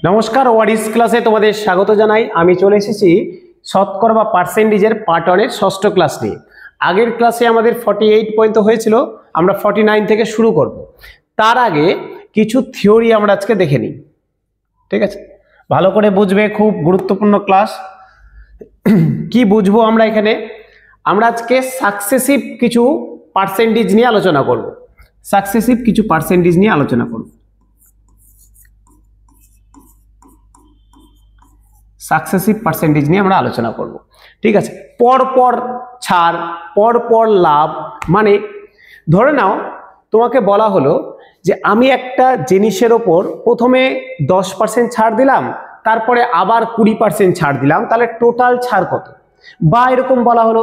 নমস্কার, ওয়ারিস ক্লাসে তোমাদের স্বাগত জানাই। আমি চলে এসেছি শতকরা বা পার্সেন্টেজের পার্ট 1 এর ষষ্ঠ ক্লাস নিয়ে। আগের ক্লাসে আমাদের 48 পর্যন্ত হয়েছিল, আমরা 49 থেকে শুরু করব। তার আগে কিছু থিওরি আমরা আজকে দেখে নিই, ঠিক আছে? ভালো করে বুঝবে, খুব গুরুত্বপূর্ণ ক্লাস। কি বুঝবো আমরা এখানে? আমরা আজকে সাকসেসিভ কিছু পার্সেন্টেজ নিয়ে আলোচনা করব। সাকসেসিভ কিছু পার্সেন্টেজ নিয়ে আলোচনা করব। সাকসেসিভ পার্সেন্টেজ নিয়ে আমরা আলোচনা করব, ঠিক আছে? পরপর ছাড়, পরপর লাভ, মানে ধরে নাও তোমাকে বলা হলো যে আমি একটা জিনিসের ওপর প্রথমে 10% ছাড় দিলাম, তারপরে আবার 20% ছাড় দিলাম, তাহলে টোটাল ছাড় কত? বা এরকম বলা হলো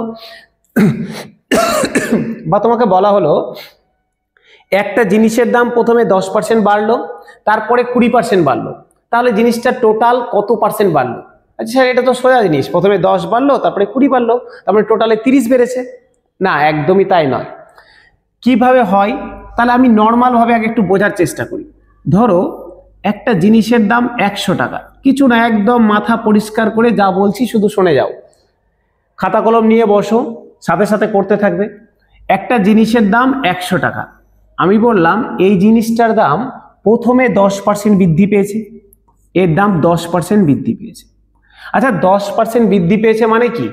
বা তোমাকে বলা হলো একটা জিনিসের দাম প্রথমে 10% বাড়লো, তারপরে 20% বাড়লো, তাহলে জিনিসটা টোটাল কত পার্সেন্ট বাড়লো? আচ্ছা স্যার, এটা তো সোজা জিনিস, প্রথমে 10 বাড়লো, তারপরে 20 বাড়লো, তারপরে টোটালে 30 বেড়েছে। না, একদমই তাই নয়। কিভাবে হয়? তাহলে আমি নর্মাল ভাবে আগে একটু বোঝার চেষ্টা করি। ধরো একটা জিনিসের দাম 100 টাকা, কিছু না, একদম মাথা পরিষ্কার করে যা বলছি শুধু শুনে যাও, খাতা কলম নিয়ে বসো, সাথে সাথে করতে থাকবে। একটা জিনিসের দাম 100 টাকা, আমি বললাম এই জিনিসটার দাম প্রথমে 10% বৃদ্ধি পেয়েছে, এর দাম 10% বৃদ্ধি পেয়েছে। আচ্ছা, 10% বৃদ্ধি পেয়েছে মানে কি?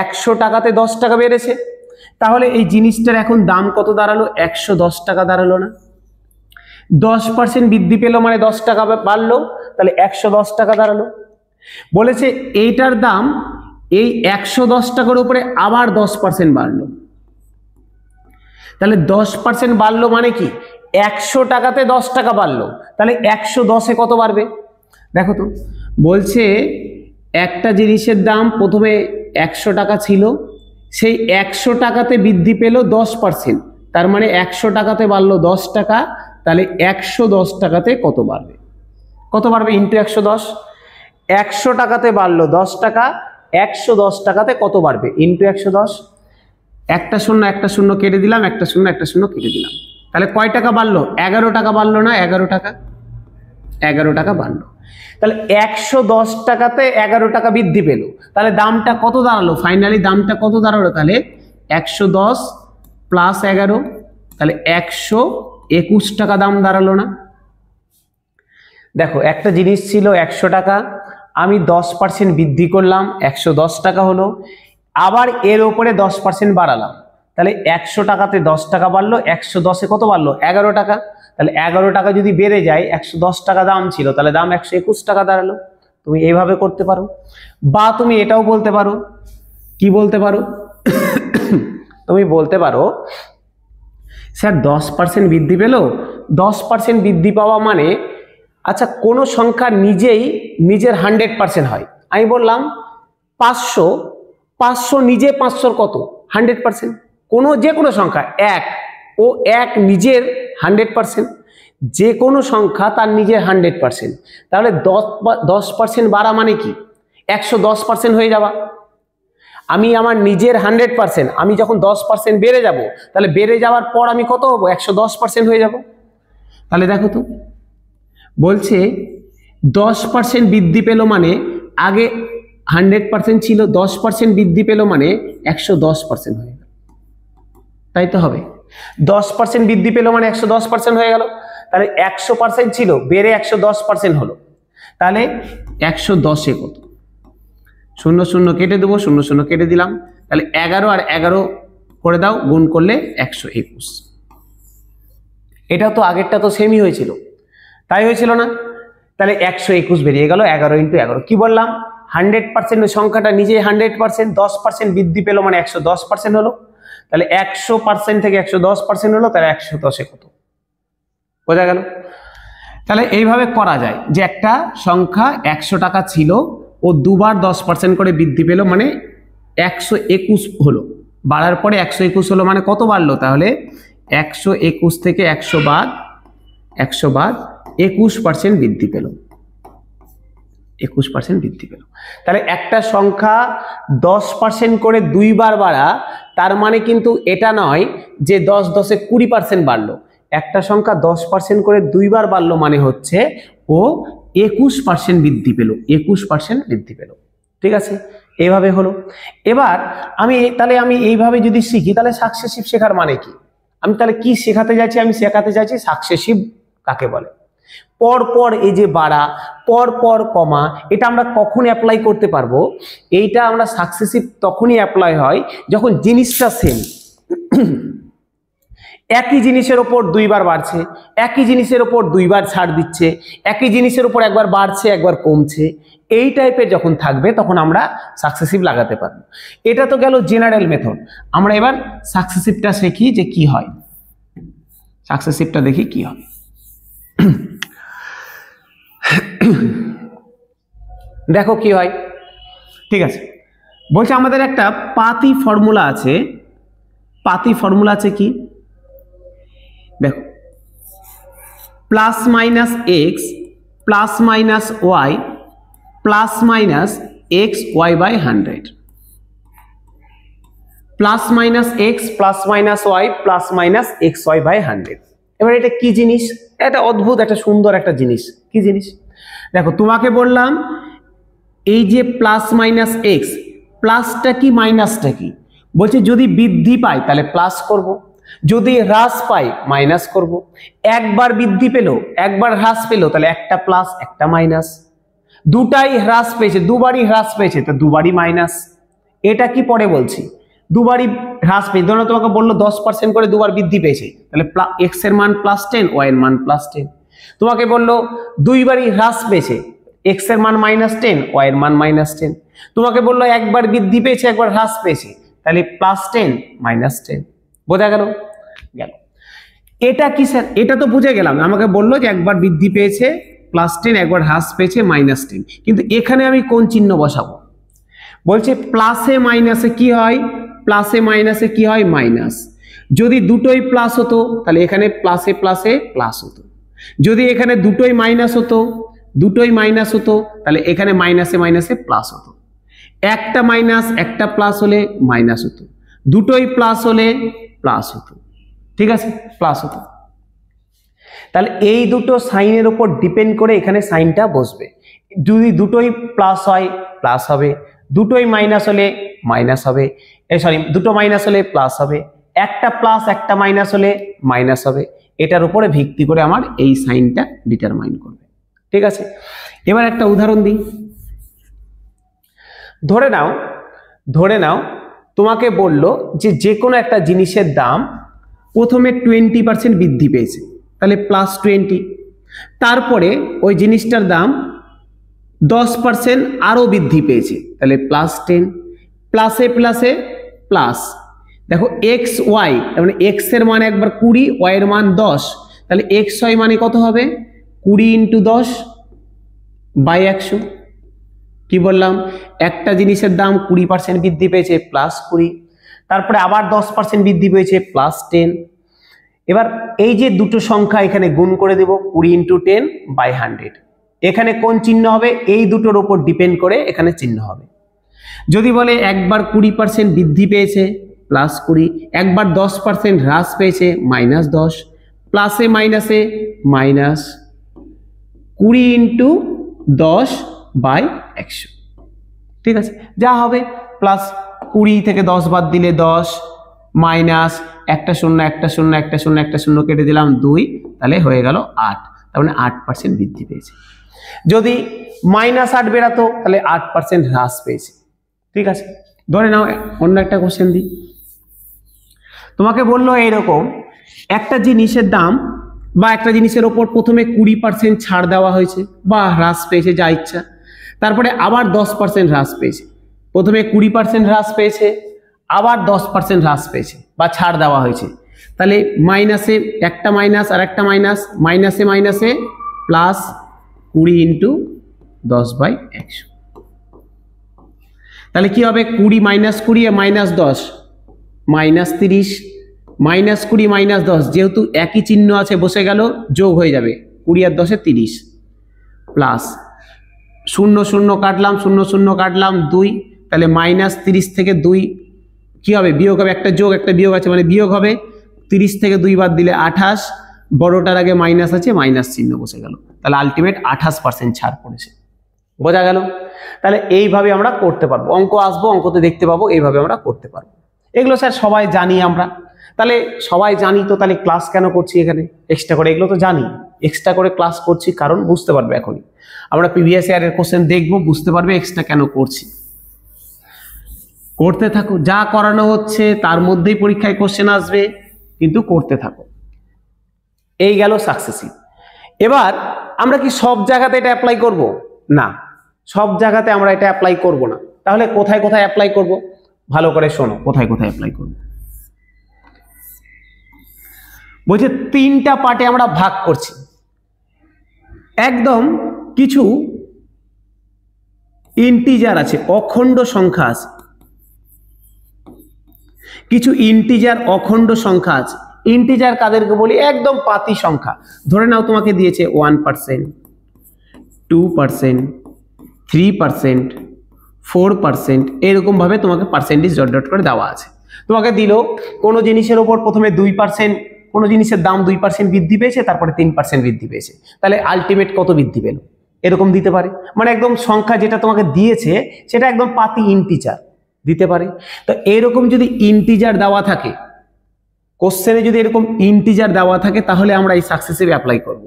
100 টাকাতে 10 টাকা বেড়েছে, তাহলে এই জিনিসটার এখন দাম কত দাঁড়ালো? 110 টাকা দাঁড়ালো না? 10% বৃদ্ধি পেলো মানে 10 টাকা বাড়লো, তাহলে 110 টাকা দাঁড়ালো। বলেছে এইটার দাম এই 110 টাকার উপরে আবার 10% বাড়লো, তাহলে 10% বাড়লো মানে কি? 100 টাকাতে 10 টাকা বাড়লো, তাহলে 110-এ কত বাড়বে? দেখো তো, বলছে একটা জিনিসের দাম প্রথমে 100 টাকা ছিল, সেই 100 টাকাতে বৃদ্ধি পেল 10%, তার মানে 100 টাকাতে বাড়লো 10 টাকা, তাহলে 110 টাকাতে কত বাড়বে? কত বাড়বে? ইন্টু 110। 100 টাকাতে বাড়লো 10 টাকা, 110 টাকাতে কত বাড়বে? ইন্টু 110। একটা শূন্য একটা শূন্য কেটে দিলাম, একটা শূন্য একটা শূন্য কেটে দিলাম, তাহলে কয় টাকা বাড়লো? 11 টাকা বাড়লো না? 11 টাকা, 11 টাকা বাড়লো। তাহলে 110 টাকাতে 11 টাকা বৃদ্ধি পেল, তাহলে দামটা কত দাঁড়ালো? ফাইনালি দামটা কত দাঁড়ালো? তাহলে 110 প্লাস 11, তাহলে 121 টাকা দাম দাঁড়ালো না? দেখো, একটা জিনিস ছিল 100 টাকা, আমি 10% বৃদ্ধি করলাম, 110 টাকা হলো, আবার এর উপরে 10% বাড়ালাম, তাহলে 100 টাকাতে 10 টাকা বাড়লো, 110-এ কত বাড়লো? 11 টাকা। তাহলে 11 টাকা যদি বেড়ে যায়, 110 টাকা দাম ছিল, তাহলে দাম 121 টাকা দাঁড়ালো। তুমি এইভাবে করতে পারো, বা তুমি এটাও বলতে পারো। কি বলতে পারো? তুমি বলতে পারো স্যার 10% বৃদ্ধি পেল, 10% বৃদ্ধি পাওয়া মানে, আচ্ছা কোনো সংখ্যা নিজেই নিজের 100% হয়। আমি বললাম 500, 500 নিজে 500 কত? 100%। কোনো যে কোনো সংখ্যা, এক নিজের 100%, যে কোনো সংখ্যা তার নিজের 100%, তাহলে 10% বাড়া মানে কি? 110% হয়ে যাওয়া। আমি আমার নিজের 100%, আমি যখন 10% বেড়ে যাব, তাহলে বেড়ে যাওয়ার পর আমি কত হবো? 110% হয়ে যাব। তাহলে দেখো তো, বলছে 10% বৃদ্ধি পেল মানে, আগে 100% ছিল, 10% বৃদ্ধি পেল মানে 110% হয়ে গেল, তাই তো হবে। 10% বৃদ্ধি পেল মানে 110% হয়ে গেল, তাহলে 100% ছিল, বেড়ে 110% হলো, তাহলে 110-এ কত? শূন্য শূন্য কেটে দেবো, শূন্য শূন্য কেটে দিলাম, তাহলে 11 আর 11 করে দাও, গুণ করলে 121। এটা তো আগেরটা তো সেমই হয়েছিল, তাই হয়েছিল না? তাহলে 121 বেরিয়ে গেল, 11 ইন্টু 11। কি বললাম? 100% সংখ্যাটা নিজে 100%, 10% বৃদ্ধি পেল মানে 110% হলো, তাহলে 100% থেকে 110% হলো, তাহলে 110-এ কত? বোঝা গেল? তাহলে এইভাবে করা যায় যে একটা সংখ্যা 100 টাকা ছিল, ও দুবার 10% করে বৃদ্ধি পেল মানে 121 হলো, বাড়ার পরে 121 হলো মানে কত বাড়লো? তাহলে 121 থেকে 100 বাদ 21% বৃদ্ধি পেল, 21% বৃদ্ধি পেল। তাহলে একটা সংখ্যা 10% করে দুইবার বাড়া, তার মানে কিন্তু এটা নয় যে 10 20-এ 20% বাড়লো। একটা সংখ্যা 10% করে দুইবার বাড়লো মানে হচ্ছে ও 21% বৃদ্ধি পেল, 21% বৃদ্ধি পেল। ঠিক আছে, এইভাবে হলো। এবার তাহলে আমি এইভাবে যদি শিখি তাহলে সাকসেসিভ শেখার মানে কি? আমি তাহলে কি শেখাতে যাচ্ছি? আমি শেখাতে চাইছি সাকসেসিভ কাকে বলে। পর পর এই যে বাড়া, পর পর কমা, এটা আমরা কখন অ্যাপ্লাই করতে পারবো? এইটা আমরা সাকসেসিভ তখনই অ্যাপ্লাই হয় যখন জিনিসটা সেম। একই জিনিসের ওপর দুইবার বাড়ছে, একই জিনিসের ওপর দুইবার ছাড় দিচ্ছে, একই জিনিসের উপর একবার বাড়ছে একবার কমছে, এই টাইপের যখন থাকবে তখন আমরা সাকসেসিভ লাগাতে পারবো। এটা তো গেল জেনারেল মেথড। আমরা এবার সাকসেসিভটা শিখি যে কি হয়। সাকসেসিভটা দেখি কি হয়। দেখো কি হয়। ঠিক আছে, বলছে আমাদের একটা পাতি ফর্মুলা আছে। পাতি ফর্মুলা আছে কি? দেখো, plus minus x plus minus y plus minus x y by 100, plus minus x plus minus y plus minus x y by 100। এবার এটা কি জিনিস? এটা অদ্ভুত, একটা সুন্দর একটা জিনিস। কি জিনিস? দেখো, তোমাকে বললাম এই যে প্লাস মাইনাস এক্স, প্লাসটা কি মাইনাসটা কি? বলছে যদি বৃদ্ধি পায় তাহলে প্লাস করব, যদি হ্রাস পায় মাইনাস করব। একবার বৃদ্ধি পেল একবার হ্রাস পেল তাহলে একটা প্লাস একটা মাইনাস, দুটাই হ্রাস পেয়েছে দুবারই হ্রাস পেয়েছে তো দুবারই মাইনাস। এটা কি পরে বলছি? দুবারই হ্রাস পেয়েছে, ধরো তোমাকে বললো 10% করে দুবার বৃদ্ধি পেয়েছে, তাহলে এক্স এর মান +10, ওয়াই এর মান +10। তোমাকে বললো দুইবারই হ্রাস পেয়েছে, এক্স এর মান -10, ওয়াই এর মান -10। তোমাকে বললো একবার বৃদ্ধি পেয়েছে একবার হ্রাস পেয়েছে, তাহলে +10 -10। বোঝা গেল? গেল। এটা কি স্যার? এটা তো বুঝে গেলাম। আমাকে বললো যে একবার বৃদ্ধি পেয়েছে +10, একবার হ্রাস পেয়েছে -10, কিন্তু এখানে আমি কোন চিহ্ন বসাবো? বলছে প্লাসে মাইনাসে কি হয়? প্লাসে মাইনাসে কি হয়? মাইনাস। যদি দুটোই প্লাস হতো তাহলে এখানে প্লাসে প্লাসে প্লাস হতো, যদি এখানে দুটোই মাইনাস হতো তাহলে এখানে মাইনাসে মাইনাসে প্লাস হতো। একটা মাইনাস একটা প্লাস হলে মাইনাস হতো, দুটোই প্লাস হলে প্লাস হতো। ঠিক আছে, প্লাস হতো। তাহলে এই দুটো সাইনের উপর ডিপেন্ড করে এখানে সাইনটা বসবে। যদি দুটোই প্লাস হয় প্লাস হবে, দুটোই মাইনাস হলে মাইনাস হবে, দুটো মাইনাস হলে প্লাস হবে, একটা প্লাস একটা মাইনাস হলে মাইনাস হবে। এটার উপরে ভিত্তি করে আমার এই সাইনটা ডিটারমাইন করবে। ঠিক আছে, এবার একটা উদাহরণ দিই। ধরে নাও তোমাকে বললো যে কোনো একটা জিনিসের দাম প্রথমে 20% বৃদ্ধি পেয়েছে, তাহলে +20। তারপরে ওই জিনিসটার দাম 10% আরো বৃদ্ধি পেয়েছে, তাহলে +10। প্লাসে প্লাসে প্লাস। দেখো এক্স ওয়াই, মানে এক্স এর মান একবার 20, ওয়াই এর মান 10, তাহলে এক্স ওয়াই মানে কত হবে? 20 × 10/100। কি বললাম? একটা জিনিসের দাম 20% বৃদ্ধি পেয়েছে +20, তারপরে আবার 10% বৃদ্ধি পেয়েছে +10। এবার এই যে দুটো সংখ্যা এখানে গুণ করে দেব, 20 × 10/100। এখানে কোন চিহ্ন হবে? এই দুটোর উপর ডিপেন্ড করে এখানে চিহ্ন হবে। যদি বলে একবার 20% বৃদ্ধি পেয়েছে +20, একবার 10% হ্রাস পেয়েছে -10, প্লাসে মাইনাসে মাইনাস, 20 × 10/100। ঠিক আছে, যা হবে প্লাস 20 থেকে 10 বাদ দিলে 10, মাইনাস একটা শূন্য একটা শূন্য একটা শূন্য একটা শূন্য কেটে দিলাম 2, তাহলে হয়ে গেল 8। তার মানে 8% বৃদ্ধি পেয়েছে। যদি -8 বেরাতো তাহলে 8% হ্রাস পেয়েছে। ঠিক আছে, ধরে নাও অন্য একটা কোশ্চেন দিই। তোমাকে বললো এইরকম একটা জিনিসের দাম বা একটা জিনিসের ওপর প্রথমে 20% ছাড় দেওয়া হয়েছে বা হ্রাস পেয়েছে, যা ইচ্ছা, তারপরে আবার 10% হ্রাস পেয়েছে। প্রথমে 20% হ্রাস পেয়েছে, আবার 10% হ্রাস পেয়েছে বা ছাড় দেওয়া হয়েছে, তাহলে মাইনাসে একটা মাইনাস আর একটা মাইনাস, মাইনাসে মাইনাসে প্লাস 20 × 10/100। তাহলে কি হবে? 20 - 20 -10 -30, -20 -10, যেহেতু একই চিহ্ন আছে বসে গেল, যোগ হয়ে যাবে 20 আর 10 30, প্লাস 0 0 কাটলাম 0 0 কাটলাম 2, তাহলে -30 থেকে 2 কি হবে? বিয়োগ হবে, একটা যোগ একটা বিয়োগ আছে মানে বিয়োগ হবে। 30 থেকে 2 বাদ দিলে 28, বড়টার আগে মাইনাস আছে, মাইনাস চিহ্ন বসে গেল, তাহলে আলটিমেট 28% ছাড় পড়েছে। বোঝা গেল? তাহলে এইভাবে আমরা করতে পারবো, অঙ্ক আসবো, অঙ্কতে দেখতে পাবো, এইভাবে আমরা করতে পারবো। এগুলো স্যার সবাই জানি আমরা, তাহলে সবাই জানি তো তাহলে ক্লাস কেন করছি এখানে এক্সট্রা করে? এগুলো তো জানি, এক্সট্রা করে ক্লাস করছি কারণ বুঝতে পারবে এখনই আমরা প্রিভিয়াস ইয়ারের কোশ্চেন দেখবো, বুঝতে পারবে এক্সট্রা কেন করছি। করতে থাকো, যা করানো হচ্ছে তার মধ্যেই পরীক্ষায় কোশ্চেন আসবে, কিন্তু করতে থাকো। এই গেল সাকসেসিভ। এবার আমরা কি সব জায়গাতে এটা অ্যাপ্লাই করব? না, সব জায়গাতে আমরা এটা অ্যাপ্লাই করব না। তাহলে কোথায় কোথায় অ্যাপ্লাই করব? ভালো করে শোনো, কোথায় কোথায় অ্যাপ্লাই করব। বলছে 3টা পার্টে আমরা ভাগ করছি। একদম কিছু ইন্টিজার আছে, অখণ্ড সংখ্যা আছে, কিছু ইন্টিজার অখণ্ড সংখ্যা আছে। ইন্টিজার কাদেরকে বলি? একদম পাতি সংখ্যা। ধরে নাও তোমাকে দিয়েছে 1%, 2%, 3%, 4%, এরকম ভাবে তোমাকে পার্সেন্টেজ ডট ডট করে দেওয়া আছে। তোমাকে দিল কোনো জিনিসের উপর প্রথমে 2%, কোনো জিনিসের দাম 2% বৃদ্ধি পেয়েছে, তারপরে 3% বৃদ্ধি পেয়েছে, তাহলে আলটিমেট কত বৃদ্ধি পেল? এরকম দিতে পারে। মানে একদম সংখ্যা যেটা তোমাকে দিয়েছে সেটা একদম পাতি ইন্টিজার দিতে পারে। তো এরকম যদি ইন্টিজার দেওয়া থাকে, কোশ্চেনে যদি এরকম ইন্টিজার দেওয়া থাকে, তাহলে আমরা এই সাকসেসিভ অ্যাপ্লাই করব।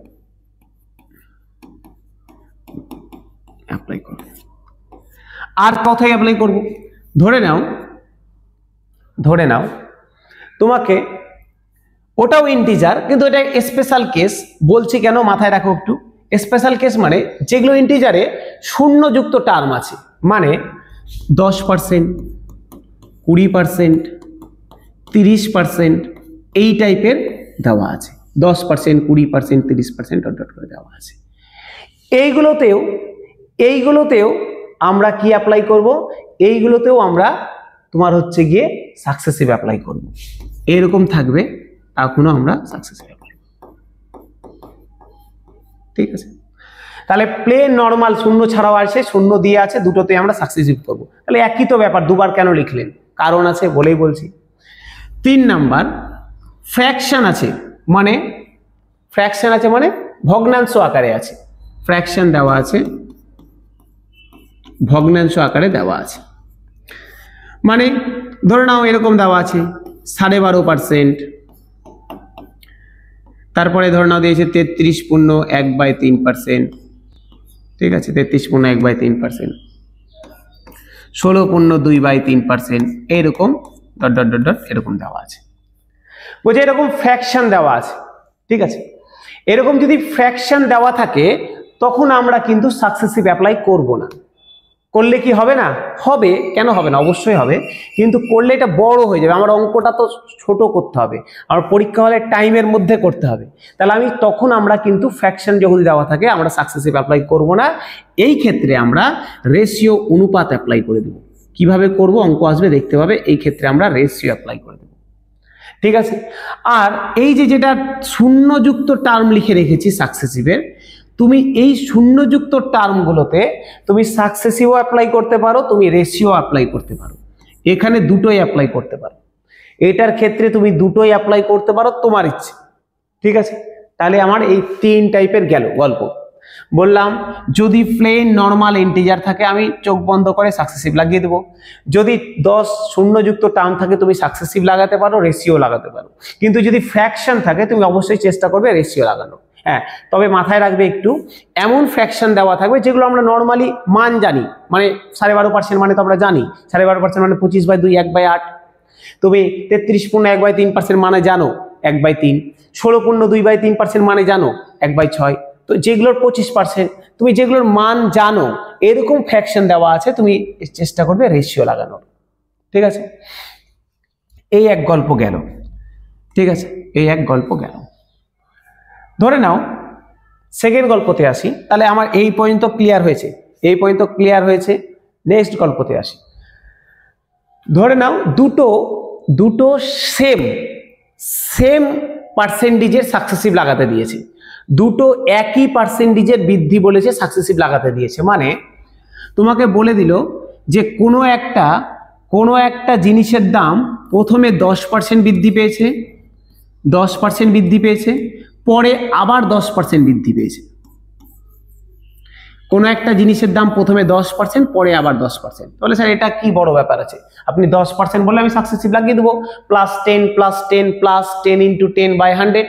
আর কোথায় অ্যাপ্লাই করব? ধরে নাও তোমাকে ওটাও ইন্টিজার, কিন্তু এটা স্পেশাল কেস। বলছি কেন, মাথায় রাখো একটু। স্পেশাল কেস মানে যেগুলো ইন্টিজারে শূন্যযুক্ত টার্ম আছে, মানে 10%, 20%, 30% এই টাইপের দেওয়া আছে। 10%, 20%, 30% ডট করে দেওয়া আছে। এইগুলোতেও আমরা কি অ্যাপ্লাই করব? এইগুলোতেও আমরা তোমার হচ্ছে গিয়ে সাকসেসিভ অ্যাপ্লাই করব। এরকম থাকবে, তখনও আমরা সাকসেসিভ অ্যাপ্লাই করব। ঠিক আছে? তাহলে প্লেন নরমাল শূন্য ছাড়াও আছে, শূন্য দিয়ে আছে, দুটোতে আমরা সাকসেসিভ করব। তাহলে একই তো ব্যাপার, দুবার কেন লিখলেন? কারণ আছে বলেই বলছি। 3 নাম্বার ফ্র্যাকশন আছে, মানে ভগ্নাংশ আকারে আছে। ফ্র্যাকশন দেওয়া আছে, ভগ্নাংশ আকারে দেওয়া আছে। মানে ধরে নাও এরকম দেওয়া আছে 12.5%, তারপরে ধরে নাও দিয়েছে 33.1/3%। ঠিক আছে, 33.1/3%, 16.2/3%, এরকম ডট ডট ডট ডট এরকম দেওয়া আছে। বলছে এরকম ফ্র্যাকশন দেওয়া আছে। ঠিক আছে, এরকম যদি ফ্র্যাকশন দেওয়া থাকে তখন আমরা কিন্তু সাকসেসিভ অ্যাপ্লাই করব না। করলে কি হবে না? হবে। কেন হবে না? অবশ্যই হবে, কিন্তু করলে এটা বড় হয়ে যাবে। আমার অঙ্কটা তো ছোট করতে হবে, আমার পরীক্ষা হলে টাইমের মধ্যে করতে হবে। তাহলে তখন আমরা কিন্তু ফ্র্যাকশন যদি দেওয়া থাকে আমরা সাকসেসিভ অ্যাপ্লাই করব না। এই ক্ষেত্রে আমরা রেশিও, অনুপাত অ্যাপ্লাই করে দেব। কিভাবে করব? অঙ্ক আসবে দেখতে পাবে। এই ক্ষেত্রে আমরা রেশিও অ্যাপ্লাই করে দেব। ঠিক আছে? আর এই যেটা শূন্যযুক্ত টার্ম লিখে রেখেছি সাকসেসিভের, তুমি এই শূন্যযুক্ত টার্মগুলোতে তুমি সাকসেসিভও অ্যাপ্লাই করতে পারো, তুমি রেশিও অ্যাপ্লাই করতে পারো। এখানে দুটোই অ্যাপ্লাই করতে পারো। এটার ক্ষেত্রে তুমি দুটোই অ্যাপ্লাই করতে পারো, তোমার ইচ্ছে। ঠিক আছে? তাহলে আমার এই 3 টাইপের গেল গল্প। বললাম যদি প্লেন নরমাল ইন্টিজার থাকে আমি চোখ বন্ধ করে সাকসেসিভ লাগিয়ে দেবো। যদি 10 শূন্যযুক্ত টার্ম থাকে তুমি সাকসেসিভ লাগাতে পারো, রেশিও লাগাতে পারো। কিন্তু যদি ফ্র্যাকশন থাকে তুমি অবশ্যই চেষ্টা করবে রেশিও লাগানো। হ্যাঁ, তবে মাথায় রাখবে একটু, এমন ফ্র্যাকশন দেওয়া থাকবে যেগুলো আমরা নর্মালি মান জানি। মানে 12.5% মানে তো আমরা জানি 12.5% মানে 25/2, 1/8। তুমি 33.1/3% মানে জানো 1/3। 16.2/3% মানে জানো 1/6। তো যেগুলোর 25%, তুমি যেগুলোর মান জানো, এরকম ফ্র্যাকশন দেওয়া আছে, তুমি চেষ্টা করবে রেশিও লাগানোর। ঠিক আছে? এই এক গল্প গেল। ঠিক আছে, এই এক গল্প গেল। ধরে নাও সেকেন্ড গল্পতে আসি। তাহলে আমার এই পর্যন্ত ক্লিয়ার হয়েছে, এই পর্যন্ত ক্লিয়ার হয়েছে। নেক্সট গল্পতে আসি। ধরে নাও দুটো সেম পার্সেন্টেজের সাকসেসিভ লাগাতে দিয়েছে, দুটো একই পার্সেন্টেজের বৃদ্ধি বলেছে সাকসেসিভ লাগাতে দিয়েছে। মানে তোমাকে বলে দিল যে কোনো একটা জিনিসের দাম প্রথমে 10% বৃদ্ধি পেয়েছে, 10% বৃদ্ধি পেয়েছে, পরে আবার 10% বৃদ্ধি পেয়েছে। কোনো একটা জিনিসের দাম প্রথমে 10% পরে আবার 10%, তাহলে স্যার এটা কি বড় ব্যাপার আছে? আপনি 10% বললে আমি সাকসেসিভ লাগিয়ে দেবো, +10 +10 +10 × 10/100।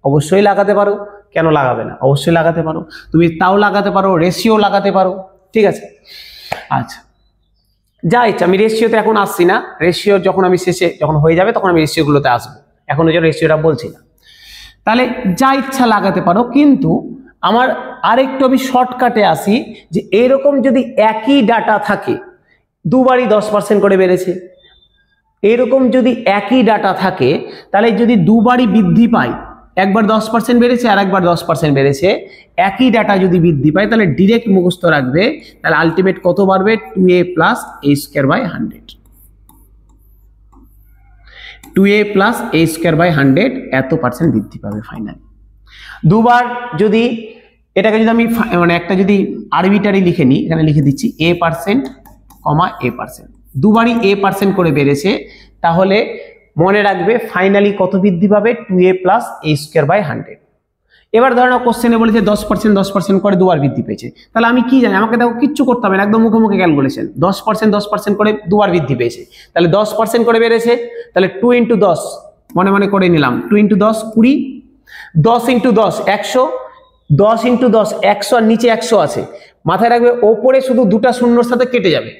অবশ্যই লাগাতে পারো, কেন লাগাবে না? অবশ্যই লাগাতে পারো। তুমি তাও লাগাতে পারো, রেশিও লাগাতে পারো, ঠিক আছে। আচ্ছা, যা ইচ্ছা, আমি রেশিওতে এখন আসছি না, রেশিও যখন আমি শেষে যখন হয়ে যাবে তখন আমি রেশিওগুলোতে আসবো, এখন ওই জন্য রেশিওটা বলছি না। তাহলে যা ইচ্ছা লাগাতে পারো, কিন্তু আমার আরেকটু আমি শর্টকাটে আসি যে এরকম যদি একই ডাটা থাকে, দুবারই 10% করে বেড়েছে, এরকম যদি একই ডাটা থাকে, তাহলে যদি দুবারই বৃদ্ধি পায়, একবার 10% বেড়েছে আর একবার 10% বেড়েছে, একই ডাটা যদি বৃদ্ধি পায়, তাহলে ডিরেক্ট মুখস্থ রাখবে, তাহলে আলটিমেট কত বাড়বে? 2a + a² / 100। 2a + a² / 100 এত % বৃদ্ধি পাবে ফাইনালি। দুবার যদি এটাকে যদি আমি মানে একটা যদি আরবিটারি লিখে নিই, এখানে লিখে দিচ্ছি a%, a%, দুবারই a% করে বেড়েছে, তাহলে মনে রাখবে ফাইনালি কত বৃদ্ধি পাবে? 2a + a²/100। এবার ধরে নাও কোশ্চেনে বলেছে 10% করে দুবার বৃদ্ধি পেয়েছে, তাহলে আমি কি জানি? আমাকে দেখো কিচ্ছু করতে হবে না, একদম মুখে মুখে ক্যালকুলেশন। 10% করে দুবার বৃদ্ধি পেয়েছে, তাহলে 10% করে বেড়েছে, তাহলে 2 × 10 মনে মনে করে নিলাম, 2 × 10 20, 10 × 10 100, 10 × 10 100, আর নিচে 100 আছে, মাথায় রাখবে ওপরে শুধু দুটা শূন্যর সাথে কেটে যাবে।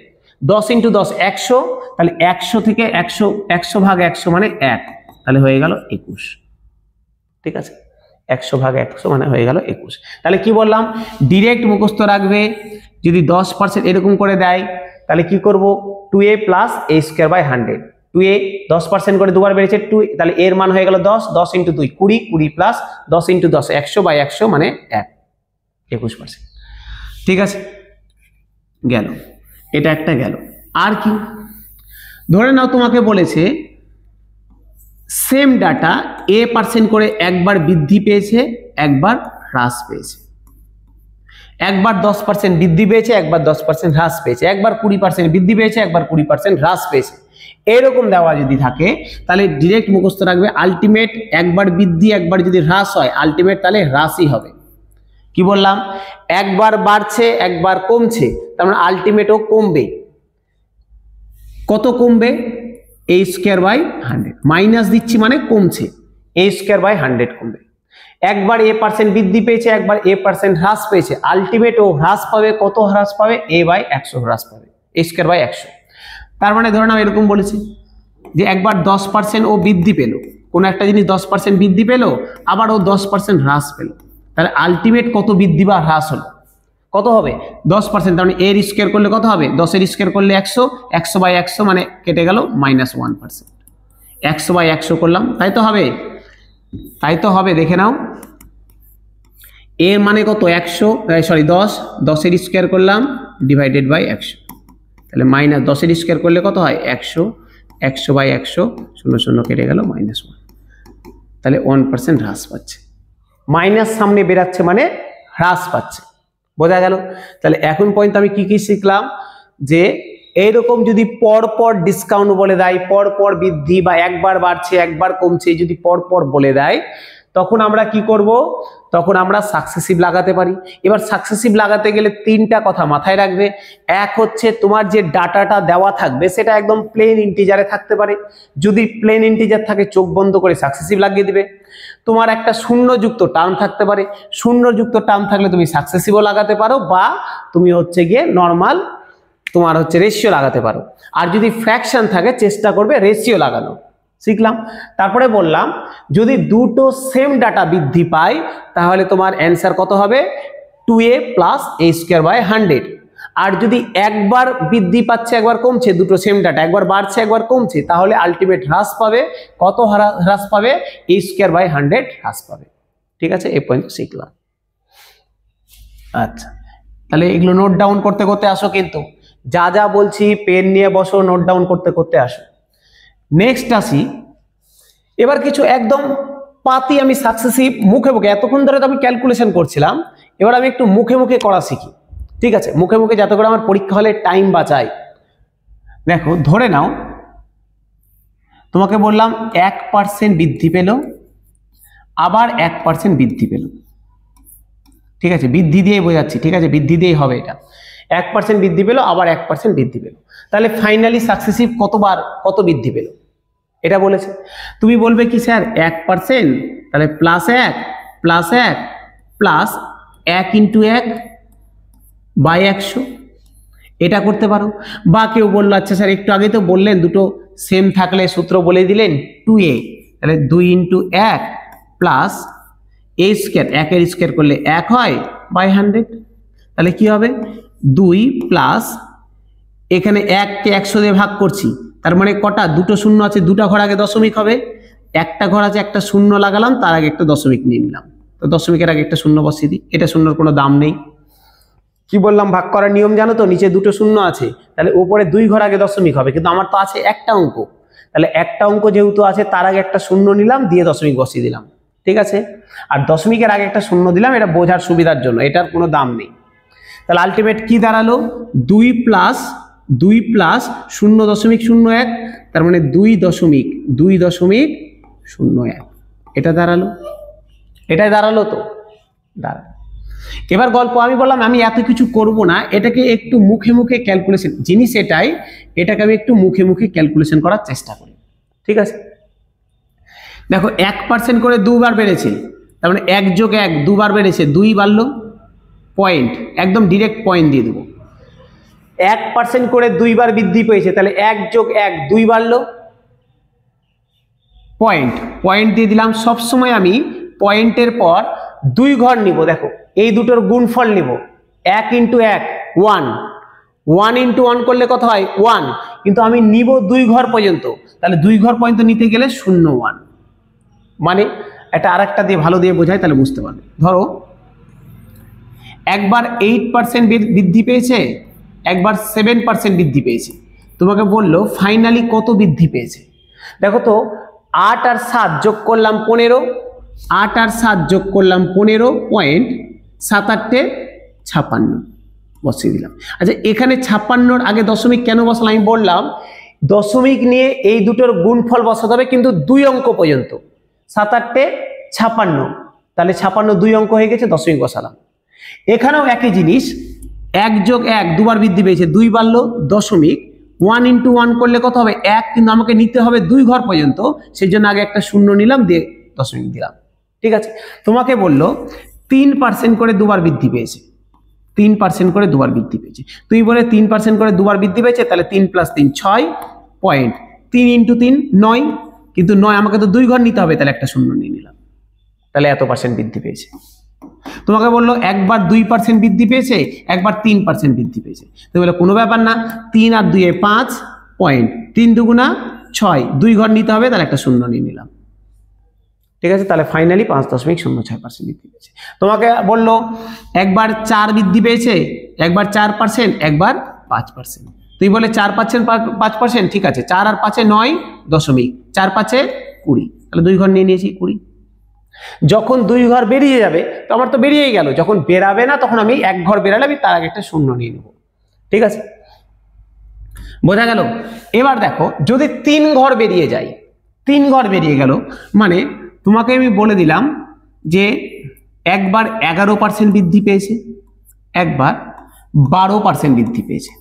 10 × 10 100, তাহলে 100 থেকে 100/100 মানে 1, তাহলে হয়ে গেল 21, ঠিক আছে। 100/100 মানে হয়ে গেল 21। তাহলে কি বললাম? ডিরেক্ট মুখস্থ রাখবে, যদি 10% এরকম করে দেয়, তাহলে কি করব? 2a + a²/100, 2a 10% করে দুবার বেড়েছে, 2, তাহলে এর মান হয়ে গেল 10, 10 × 2 20, 20 + 10 × 10 100/100 মানে 1, 21%, ঠিক আছে। গেল, এটা একটা গেল। আর কি? ধরে নাও তোমাকে বলেছে সেম ডাটা a% করে একবার বৃদ্ধি পেয়েছে, একবার হ্রাস পেয়েছে, একবার 10% বৃদ্ধি পেয়েছে, একবার 10% হ্রাস পেয়েছে, একবার 20% বৃদ্ধি পেয়েছে, একবার 20% হ্রাস পেয়েছে, এরকম দেওয়া যদি থাকে, তাহলে ডিরেক্ট মুখস্থ রাখবে আলটিমেট একবার বৃদ্ধি একবার যদি হ্রাস হয়, আলটিমেট তাহলে হ্রাসই হবে। কি বললাম? একবার বাড়ছে একবার কমছে, তার মানে আলটিমেটও কমবে। কত কমবে? a²/100, মাইনাস দিচ্ছি মানে কমছে, a²/100 কমবে। একবার a% বৃদ্ধি পেয়েছে, একবার a% হ্রাস পেয়েছে, আলটিমেট ও হ্রাস পাবে। কত হ্রাস পাবে? a/100 হ্রাস পাবে, a²/100। তার মানে ধরে নাও এরকম বলেছে যে একবার 10% ও বৃদ্ধি পেল, কোনো একটা জিনিস 10% বৃদ্ধি পেল, আবার ও 10% হ্রাস পেল, তাহলে আলটিমেট কত বৃদ্ধি বা হ্রাস হলো? কত হবে? 10%, তার মানে এর স্কয়ার করলে কত হবে? 10-এর স্কয়ার করলে 100, 100/100 মানে কেটে গেল -1%। 100/100 করলাম, তাই তো হবে? তাই তো হবে, দেখে নাও। এর মানে কত? 100, সরি 10, 10-এর স্কয়ার করলাম /100, তাহলে -10-এর স্কয়ার করলে কত হয়? 100, 100/100, 0 0 কেটে গেল -1, তাহলে 1% হ্রাস পাচ্ছে। মাইনাস সামনে বেরাচ্ছে মানে হ্রাস পাচ্ছে, বোঝা গেল? তাহলে এখন পর্যন্ত আমি কি কি শিখলাম? যে এইরকম যদি পরপর ডিসকাউন্ট বলে দেয়, পরপর বৃদ্ধি বা একবার বাড়ছে একবার কমছে যদি পরপর বলে দেয়, তখন আমরা কি করব? তখন আমরা সাকসেসিভ লাগাতে পারি। এবার সাকসেসিভ লাগাতে গেলে তিনটা কথা মাথায় রাখবে। এক হচ্ছে তোমার যে ডাটাটা দেওয়া থাকবে সেটা একদম প্লেন ইন্টিজারে থাকতে পারে। যদি প্লেন ইন্টিজার থাকে চোখ বন্ধ করে সাকসেসিভ লাগিয়ে দিবে। তোমার একটা শূন্যযুক্ত টার্ম থাকতে পারে, শূন্যযুক্ত টার্ম থাকলে তুমি সাকসেসিভও লাগাতে পারো, বা তুমি হচ্ছে গিয়ে নর্মাল তোমার হচ্ছে রেশিও লাগাতে পারো। আর যদি ফ্র্যাকশন থাকে চেষ্টা করবে রেশিও লাগানো। শিখলাম। তারপরে বললাম যদি দুটো সেম ডাটা বৃদ্ধি পায় তাহলে তোমার অ্যান্সার কত হবে? 2a + a²/100। আর যদি একবার বৃদ্ধি পাচ্ছে একবার কমছে, দুটো সেম ডাটা একবার বাড়ছে একবার কমছে, তাহলে আলটিমেট হ্রাস পাবে। কত হ্রাস পাবে? a²/100 হ্রাস পাবে। ঠিক আছে, এই পয়েন্ট শিখলাম। আচ্ছা, তাহলে এগুলো নোট ডাউন করতে করতে আসো, কিন্তু যা যা বলছি পেন নিয়ে বসো, নোট ডাউন করতে করতে আসো। নেক্সট আসি, এবার কিছু একদম পাতি আমি সাকসেসিভ মুখে মুখে, এতক্ষণ ধরে তো আমি ক্যালকুলেশন করছিলাম, এবার আমি একটু মুখে মুখে করা শিখি। ঠিক আছে, মুখে মুখে যাতে করে আমার পরীক্ষা হলে টাইম বাঁচায়। দেখো, ধরে নাও তোমাকে বললাম 1% বৃদ্ধি পেল, আবার 1% বৃদ্ধি পেল। ঠিক আছে, বৃদ্ধি দিয়ে বোঝাচ্ছি, ঠিক আছে, বৃদ্ধি দিয়েই হবে এটা। 1% বৃদ্ধি পেল, আবার 1% বৃদ্ধি পেল। তাহলে ফাইনালি সাকসেসিভ কতবার কত বৃদ্ধি পেল এটা বলেছে। তুমি বলবে কি স্যার 1%, তাহলে +1 +1 প্লাস 1 × 1 বাই 100, এটা করতে পারো। বা কেউ বললো আচ্ছা স্যার একটু আগে তো বললেন দুটো সেম থাকলে সূত্র বলে দিলেন 2a, তাহলে 2 × 1 প্লাস a স্কয়ার, 1 এর স্কয়ার করলে 1 হয় বাই 100, তাহলে কি হবে 2 প্লাস এখানে 1 কে 100 দিয়ে ভাগ করছি, তার মানে কটা দুটো শূন্য আছে, দুটা ঘর আগে দশমিক হবে, একটা ঘর আছে একটা শূন্য লাগালাম, তার আগে একটা দশমিক নিয়ে নিলাম, তো দশমিকের আগে একটা শূন্য বসিয়ে দিই, এটা শূন্যর কোনো দাম নেই। কি বললাম ভাগ করার নিয়ম জানো তো, নিচে দুটো শূন্য আছে তাহলে উপরে 2 ঘর আগে দশমিক হবে, কিন্তু আমার তো আছে একটা অঙ্ক, তাহলে একটা অঙ্ক যেহেতু আছে তার আগে একটা শূন্য নিলাম, দিয়ে দশমিক বসিয়ে দিলাম, ঠিক আছে। আর দশমিকের আগে একটা শূন্য দিলাম, এটা বোঝার সুবিধার জন্য, এটার কোনো দাম নেই। তাহলে আলটিমেট কি দাঁড়ালো 2 প্লাস 0.01, তার মানে 2.01, এটা দাঁড়ালো, এটাই দাঁড়ালো তো দাঁড়ালো। এবার গল্প আমি বললাম আমি এত কিছু করব না, এটাকে একটু মুখে মুখে ক্যালকুলেশন, জিনিস এটাই, এটাকে আমি একটু মুখে মুখে ক্যালকুলেশন করার চেষ্টা করি, ঠিক আছে। দেখো 1% করে 2 বার বেড়েছে, তার মানে 1 + 1 2 বার বেড়েছে, 2 বাড়লো, পয়েন্ট একদম ডিরেক্ট পয়েন্ট দিয়ে দেবো। 1% করে 2 বার বৃদ্ধি পেয়েছে, তাহলে 1 + 1 2 বাড়লো, পয়েন্ট দিয়ে দিলাম। সবসময় আমি পয়েন্টের পর 2 ঘর নিব, দেখো এই দুটোর গুণফল নিব, 1 × 1 1, 1 × 1 করলে কত হয় 1, কিন্তু আমি নিব 2 ঘর পর্যন্ত, তাহলে 2 ঘর পর্যন্ত নিতে গেলে 0 1, মানে এটা আরেকটা দিয়ে ভালো দিয়ে বোঝাই তাহলে বুঝতে পারবে। ধরো একবার 8% বৃদ্ধি পেয়েছে, একবার 7% বৃদ্ধি পেয়েছে, তোমাকে বললো ফাইনালি কত বৃদ্ধি পেয়েছে। দেখো তো 8 আর 7 যোগ করলাম 15, 8 আর 7 যোগ করলাম 15, পয়েন্ট 7 × 8 = 56 বসিয়ে দিলাম। আচ্ছা এখানে 56-র আগে দশমিক কেন বসালাম, আমি বললাম দশমিক নিয়ে এই দুটোর গুণফল বসাতে হবে, কিন্তু 2 অঙ্ক পর্যন্ত, 7 × 8 = 56, তাহলে 56 2 অঙ্ক হয়ে গেছে, দশমিক বসালাম। এখানেও একই জিনিস, 1 + 1 দুবার বৃদ্ধি পেয়েছে, 2 বাড়লো, দশমিক 1 × 1 করলে কত হবে 1, কিন্তু আমাকে নিতে হবে 2 ঘর পর্যন্ত, সেই জন্য আগে একটা শূন্য নিলাম, দিয়ে দশমিক দিলাম, ঠিক আছে। তোমাকে বললো 3% করে 2 বার বৃদ্ধি পেয়েছে, 3% করে 2 বার বৃদ্ধি পেয়েছে, তুমি বলে 3% করে 2 বার বৃদ্ধি পেয়েছে, তাহলে 3 + 3 6, পয়েন্ট 3 × 3 9, কিন্তু 9 আমাকে তো 2 ঘর নিতে হবে, তাহলে একটা শূন্য নিয়ে নিলাম, তাহলে এত % বৃদ্ধি পেয়েছে। তোমাকে বললো একবার 2% বৃদ্ধি পেয়েছে, একবার 3% বৃদ্ধি পেয়েছে, তো বলে কোনো ব্যাপার না, 3 আর 2 = 5, পয়েন্ট 3 × 2 = 6, 2 ঘর নিতে হবে, তাহলে একটা শূন্য নিয়ে নিলাম, ঠিক আছে। তাহলে ফাইনালি 5.06% বৃদ্ধি পেয়েছে। তোমাকে বললো একবার 4 বৃদ্ধি পেয়েছে, একবার 4%, একবার 5%, তুই বলে 4% 5%, ঠিক আছে, 4 আর 5 = 9, দশমিক 4 × 5 = 20, তাহলে 2 ঘর নিয়ে নিয়েছি 20। যখন 2 ঘর বেরিয়ে যাবে তো আমার তো বেরিয়েই গেল, যখন বেরাবে না তখন আমি 1 ঘর বেরালে আমি তার আগে একটা শূন্য নিয়ে নেব, ঠিক আছে, বোঝা গেল। এবার দেখো যদি 3 ঘর বেরিয়ে যায়, 3 ঘর বেরিয়ে গেল, মানে তোমাকে আমি বলে দিলাম যে একবার 11% বৃদ্ধি পেয়েছে, একবার 12% বৃদ্ধি পেয়েছে,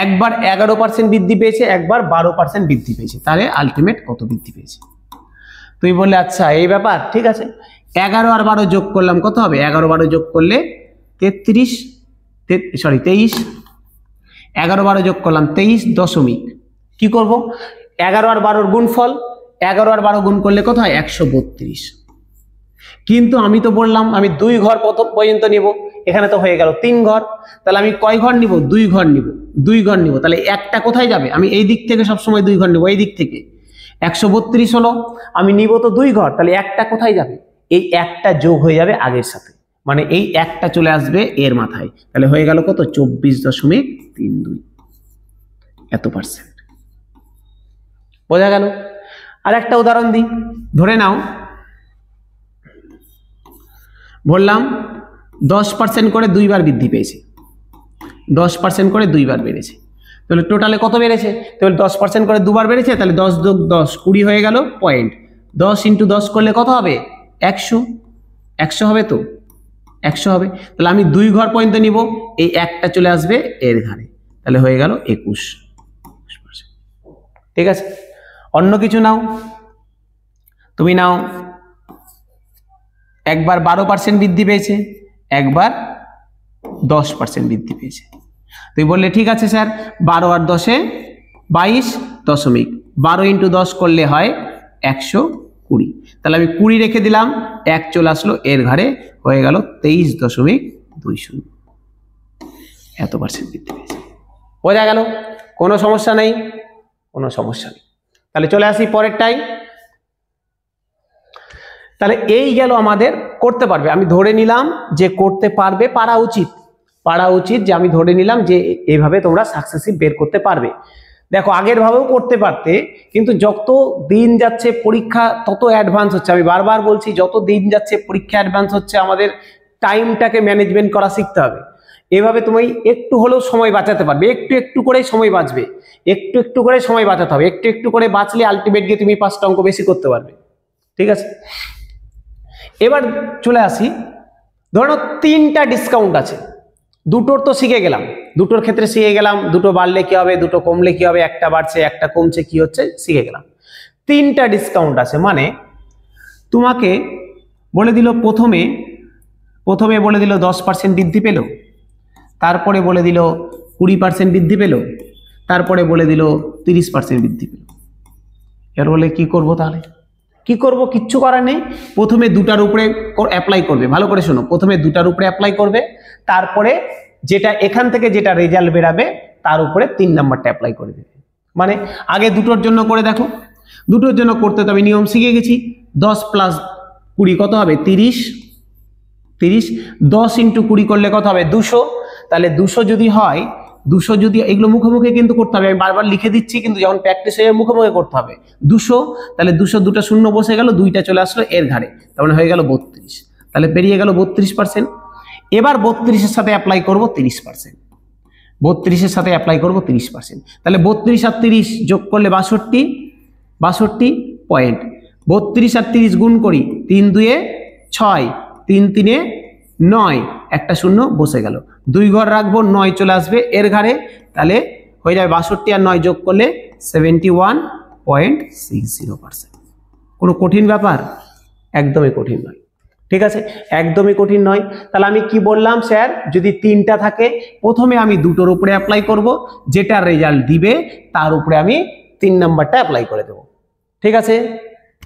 একবার 11% বৃদ্ধি পেয়েছে, একবার 12% বৃদ্ধি পেয়েছে, তাহলে আলটিমেট কত বৃদ্ধি পেয়েছে। তুই বললে আচ্ছা এই ব্যাপার, ঠিক আছে। 11 আর 12 যোগ করলাম কত হবে, 11 12 যোগ করলে 23, 11 12 যোগ করলাম 23, দশমিক কি করব 11 আর 12-র গুণফল, 11 আর 12 গুণ করলে কত হয় 132, কিন্তু আমি তো বললাম আমি 2 ঘর পর্যন্ত নিব, এখানে তো হয়ে গেল 3 ঘর, তাহলে আমি কয় ঘর নিব 2 ঘর নিব, 2 ঘর নিব, তাহলে একটা কোথায় যাবে, আমি এই দিক থেকে সবসময় 2 ঘর নিব, এই দিক থেকে 132 হলো, আমি নিব তো 2 ঘর, তাহলে একটা কোথায় যাবে, এই একটা যোগ হয়ে যাবে আগের সাথে, মানে এই একটা চলে আসবে এর মাথায়, তাহলে হয়ে গেল কত 24.32, এত %। বোঝা গেল। আর একটা উদাহরণ দিই, ধরে নাও বললাম 10% করে 2 বার বৃদ্ধি পেয়েছে, 10% করে 2 বার বেড়েছে, তাহলে টোটালে কত বেড়েছে, তাহলে 10% করে 2 বার বেড়েছে, তাহলে 10 যোগ 10 20 হয়ে গেল, পয়েন্ট 10 ইন্টু 10 করলে কত হবে? 100। 100 হবে তো, 100 হবে। তাহলে আমি 2 ঘর পর্যন্ত নিব, এই একটা চলে আসবে এর ঘরে, তাহলে হয়ে গেল 21। ঠিক আছে, অন্য কিছু নাও, তুমি নাও একবার 12% বৃদ্ধি পেয়েছে, একবার 10% বৃদ্ধি পেয়েছে। তুই বললে ঠিক আছে স্যার, 12 আর 10-এ 22 দশমিক, 12 ইন্টু 10 করলে হয় 120। তাহলে আমি 20 রেখে দিলাম, 1 চলে আসলো এর ঘরে, হয়ে গেল 23.20। এত পার্সেন্ট বৃদ্ধি পেয়েছে। বোঝা গেল? কোনো সমস্যা নেই, কোনো সমস্যা নেই। তাহলে চলে আসি পরেরটাই। তাহলে এই গেল আমাদের করতে পারবে, আমি ধরে নিলাম যে করতে পারবে, পারা উচিত যে আমি ধরে নিলাম যে এইভাবে তোমরা সাকসেসিভ বের করতে পারবে। দেখো আগের ভাবেও করতে পারতে, কিন্তু যত দিন যাচ্ছে পরীক্ষা তত অ্যাডভান্স হচ্ছে। আমি বারবার বলছি, যত দিন যাচ্ছে পরীক্ষা অ্যাডভান্স হচ্ছে, আমাদের টাইমটাকে ম্যানেজমেন্ট করা শিখতে হবে। এভাবে তুমি একটু হলেও সময় বাঁচাতে পারবে, একটু একটু করে সময় বাঁচবে, একটু একটু করে সময় বাঁচাতে হবে, একটু একটু করে বাঁচলে আলটিমেট গিয়ে তুমি 5টা অঙ্ক বেশি করতে পারবে। ঠিক আছে, এবার চলে আসি, ধরো 3টা ডিসকাউন্ট আছে, দুটোর তো শিখে গেলাম, দুটোর ক্ষেত্রে শিখে গেলাম, দুটো বাড়লে কি হবে, দুটো কমলে কি হবে, একটা বাড়ছে একটা কমছে কি হচ্ছে শিখে গেলাম। 3টা ডিসকাউন্ট আছে, মানে তোমাকে বলে দিল প্রথমে বলে দিল 10% বৃদ্ধি পেল, তারপরে বলে দিল 20% বৃদ্ধি পেল, তারপরে বলে দিল 30% বৃদ্ধি পেল। এর বলে কি করব? তাহলে কি করব? কিচ্ছু করার নেই, প্রথমে দুটার উপরে অ্যাপ্লাই করবে। ভালো করে শোনো, প্রথমে দুটার উপরে অ্যাপ্লাই করবে, তারপরে যেটা এখান থেকে যেটা রেজাল্ট বেরাবে তার উপরে 3 নাম্বারটা অ্যাপ্লাই করে দেবে। মানে আগে দুটোর জন্য করে দেখো, দুটোর জন্য করতে তো আমি নিয়ম শিখে গেছি। 10 + 20 কত হবে? 30। 10 ইন্টু 20 করলে কত হবে? 200। তাহলে 200 যদি হয়, 200 যদি, এগুলো মুখে মুখে কিন্তু করতে হবে, আমি বারবার লিখে দিচ্ছি, কিন্তু যখন প্র্যাকটিস হয়ে মুখে মুখে করতে হবে। 200, তাহলে 200 দুটো শূন্য বসে গেল, 2টা চলে আসলো এর ঘাড়ে, তার মানে হয়ে গেল 32। তাহলে পেরিয়ে গেল 32%। এবার 32-এর সাথে অ্যাপ্লাই করব 30%, 32-এর সাথে অ্যাপ্লাই করব 30%। তাহলে 32 আর 30 যোগ করলে 62 পয়েন্ট। 32 আর 30 গুণ করি, 3 2 6, 3 3 9, একটা শূন্য বসে গেল, 2 ঘর রাখবো, 9 চলে আসবে এর ঘাড়ে, তাহলে হয়ে যাবে 62 আর 9 যোগ করলে 71.60%। কোনো কঠিন ব্যাপার? একদমই কঠিন নয়। ঠিক আছে, একদমই কঠিন নয়। তাহলে আমি কি বললাম স্যার, যদি 3টা থাকে প্রথমে আমি দুটোর উপরে অ্যাপ্লাই করব, যেটা রেজাল্ট দিবে তার উপরে আমি 3 নাম্বারটা অ্যাপ্লাই করে দেব। ঠিক আছে,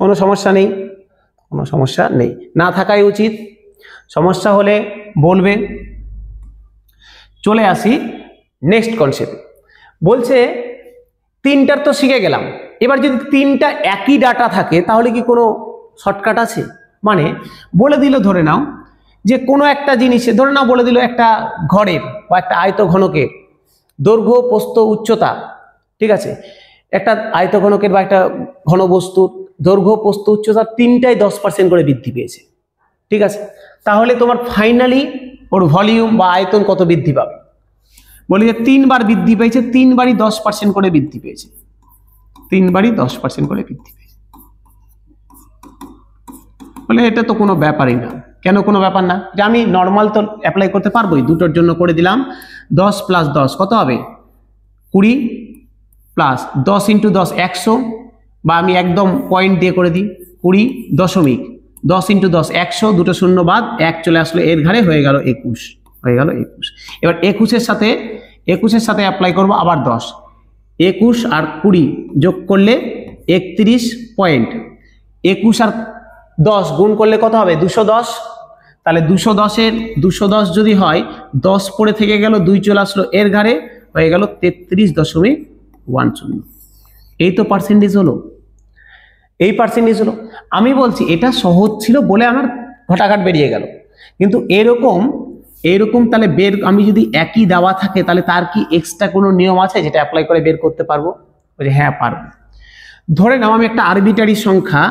কোনো সমস্যা নেই, কোনো সমস্যা নেই, না থাকাই উচিত। সমস্যা হলে বলবে। চলে আসি নেক্সট কনসেপ্ট। বলছে 3টার তো শিখে গেলাম, এবার যদি 3টা একই ডাটা থাকে তাহলে কি কোনো শর্টকাট আছে? মানে বলে দিল, ধরে নাও যে কোনো একটা জিনিসে, ধরে নাও বলে দিল একটা ঘরের বা একটা আয়তঘনকের দৈর্ঘ্য প্রস্থ উচ্চতা, ঠিক আছে, একটা আয়তঘনকের বা একটা ঘনবস্তুর দৈর্ঘ্য প্রস্থ উচ্চতা 3টাই 10% করে বৃদ্ধি পেয়েছে। ঠিক আছে, তাহলে তোমার ফাইনালি ওর ভলিউম বা আয়তন কত বৃদ্ধি পাবে? বলি যে 3 বার বৃদ্ধি পেয়েছে, 3 বারই 10% করে বৃদ্ধি পেয়েছে, 3 বারই 10% করে বৃদ্ধি পেয়েছে। বলে এটা তো কোনো ব্যাপারই না। কেন কোনো ব্যাপার না? যে আমি নর্মাল তো অ্যাপ্লাই করতে পারবোই, দুটোর জন্য করে দিলাম। 10 + 10 কত হবে? 20, প্লাস 10 × 10 100, বা আমি একদম পয়েন্ট দিয়ে করে দিই 20 দশমিক, 10 × 10 100, দুটো শূন্য বাদ, 1 চলে আসলো এর ঘাড়ে, হয়ে গেল 21, হয়ে গেল 21। এবার 21-এর সাথে অ্যাপ্লাই করব আবার 10, 21 আর 20 যোগ করলে 31 পয়েন্ট, 21 আর 10 গুণ করলে কত হবে? 210। তাহলে 210 যদি হয়, 10 পড়ে থেকে গেল, 2 চলে আসলো এর ঘাড়ে, হয়ে গেল 33.10। এই তো পার্সেন্টেজ হলো, এই পার্সেন্টেজ হলো। আমি বলছি এটা সহজ ছিল বলে আমার ঘটাঘাট বেরিয়ে গেল, কিন্তু এরকম তাহলে বের, আমি যদি একই দেওয়া থাকে তাহলে তার কি এক্সট্রা কোনো নিয়ম আছে যেটা অ্যাপ্লাই করে বের করতে পারবো? বলছে হ্যাঁ পারবো। ধরে নাও আমি একটা আরবিটারি সংখ্যা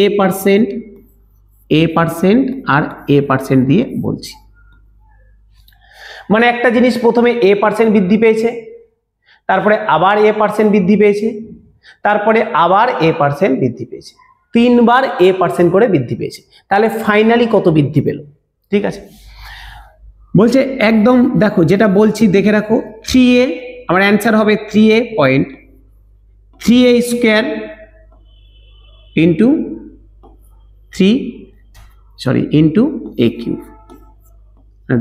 a% আর a% দিয়ে বলছি, মানে একটা জিনিস প্রথমে a% বৃদ্ধি পেয়েছে, তারপরে আবার a% বৃদ্ধি পেয়েছে, তারপরে আবার a% বৃদ্ধি পেয়েছে। 3 বার a% করে বৃদ্ধি পেয়েছে। তাহলে ফাইনালি কত বৃদ্ধি পেল? ঠিক আছে, বলছে একদম দেখো যেটা বলছি দেখে রাখো, 3a, আমার অ্যান্সার হবে 3a point 3a square into into a cube,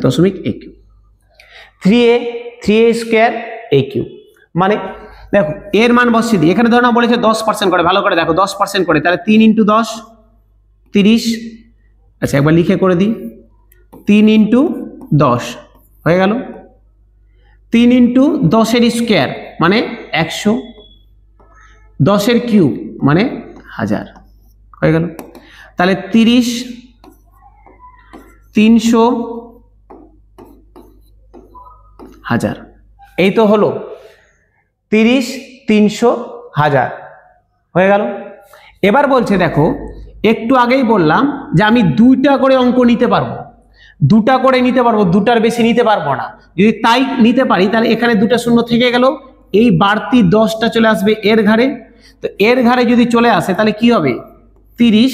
দশমিক a cube, 3a square a cube. মানে দেখো এর মান বসিয়ে দিই, এখানে ধরো না বলেছে 10% করে, ভালো করে দেখো 10% করে, তাহলে 3 ইন্টু 10 30। আচ্ছা একবার লিখে করে দিই, 3 ইন্টু 10 হয়ে গেল, 3 ইন্টু 10-এর স্কোয়ার মানে 100, 10-এর কিউব মানে 1000 হয়ে গেল। তাহলে 30, 300, 1000, এই তো হলো 30, 300, 1000 হয়ে গেল। এবার বলছে দেখো একটু আগেই বললাম যে আমি 2টা করে অঙ্ক নিতে পারবো, 2টা করে নিতে পারবো, 2টার বেশি নিতে পারবো না। যদি তাই নিতে পারি তাহলে এখানে 2টা শূন্য থেকে গেল, এই বাড়তি 10টা চলে আসবে এর ঘাড়ে। তো এর ঘাড়ে যদি চলে আসে তাহলে কি হবে, 30,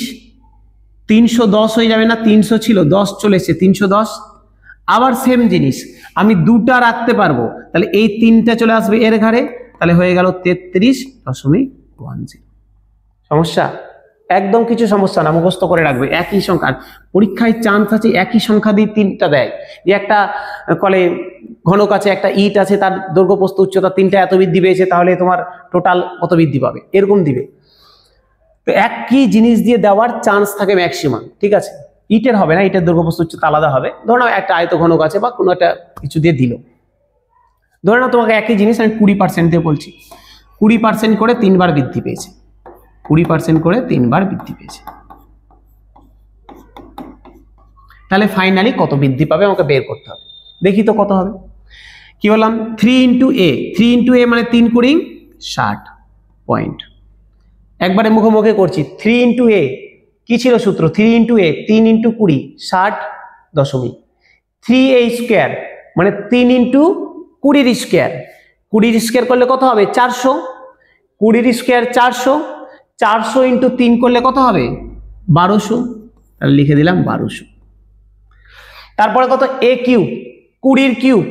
310 হয়ে যাবে না, 300 ছিল 10 চলে এসেছে 310। আবার সেম জিনিস আমি 2টা রাখতে পারবো, তাহলে এই 3টা চলে আসবে এর ঘাড়ে, তাহলে হয়ে গেল 33.10। সমস্যা? একদম কিছু সমস্যা না, মুখস্থ করে রাখবে একই সংখ্যা। পরীক্ষায় চান্স আছে একই সংখ্যা দিয়ে 3টা দেয়, যে একটা কলে ঘনক আছে, একটা ইট আছে, তার দৈর্ঘ্য প্রস্থ উচ্চতা 3টা এত বৃদ্ধি পেয়েছে, তাহলে তোমার টোটাল কত বৃদ্ধি পাবে, এরকম দিবে। তো একই জিনিস দিয়ে দেওয়ার চান্স থাকে ম্যাক্সিমাম। ঠিক আছে, ইটের হবে না, ইটের দৈর্ঘ্য প্রস্থ উচ্চতা আলাদা হবে। ধরো একটা আয়ত ঘনক আছে বা কোনো একটা কিছু দিয়ে দিল, ধরে নাও তোমাকে একই জিনিস আমি 20% দিয়ে বলছি, 20% করে 3 বার বৃদ্ধি পেয়েছে, 20% করে 3 বার বৃদ্ধি পেয়েছে, তাহলে ফাইনালি কত বৃদ্ধি পাবে আমাকে বের করতে হবে। দেখি তো কত হবে। কি বললাম, 3 ইন্টু এ, 3 ইন্টু এ মানে 3 কুড়ি 60 পয়েন্ট। একবারে মুখোমুখি করছি, 3 ইন্টু এ কি ছিল সূত্র, 3 ইন্টু এ 3 ইন্টু 20 60 দশমিক, 3a স্কোয়ার মানে 3 ইন্টু 20-এর স্কোয়ার, 20-এর স্কোয়ার করলে কত হবে 400, 20-এর স্কোয়ার 400, 400 ইন্টু 3 করলে কত হবে 1200, তাহলে লিখে দিলাম 1200। তারপরে কত এ কিউব, 20-এর কিউব,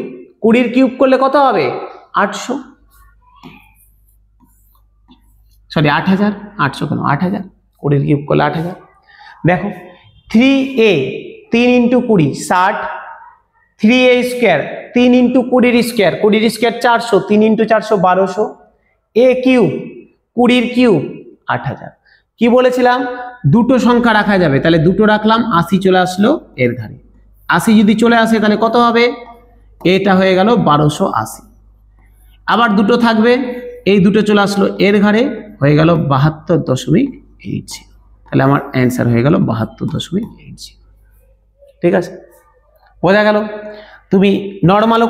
20-এর কিউব করলে কত হবে 800, সরি 8000, 800 কেন 8000, 20-এর কিউব করলে 8000। দেখো 3a 3 into 20 60, 3a square 3 into 20-এর স্কোয়ার, 20-এর স্কোয়ার 400, 3 ইন্টু 400 1200, এ কিউব 20-এর কিউব 8000। কি বলেছিলাম, দুটো সংখ্যা রাখা যাবে, তাহলে দুটো রাখলাম, 80 চলে আসলো এর ঘাড়ে। 80 যদি চলে আসে তাহলে কত হবে, এটা হয়ে গেল 1280। আবার দুটো থাকবে, এই দুটো চলে আসলো এর ঘাড়ে, হয়ে গেল 72.80, তাহলে আমার অ্যান্সার হয়ে গেল 72.80। ঠিক আছে, বোঝা গেল। তুমি নর্মালও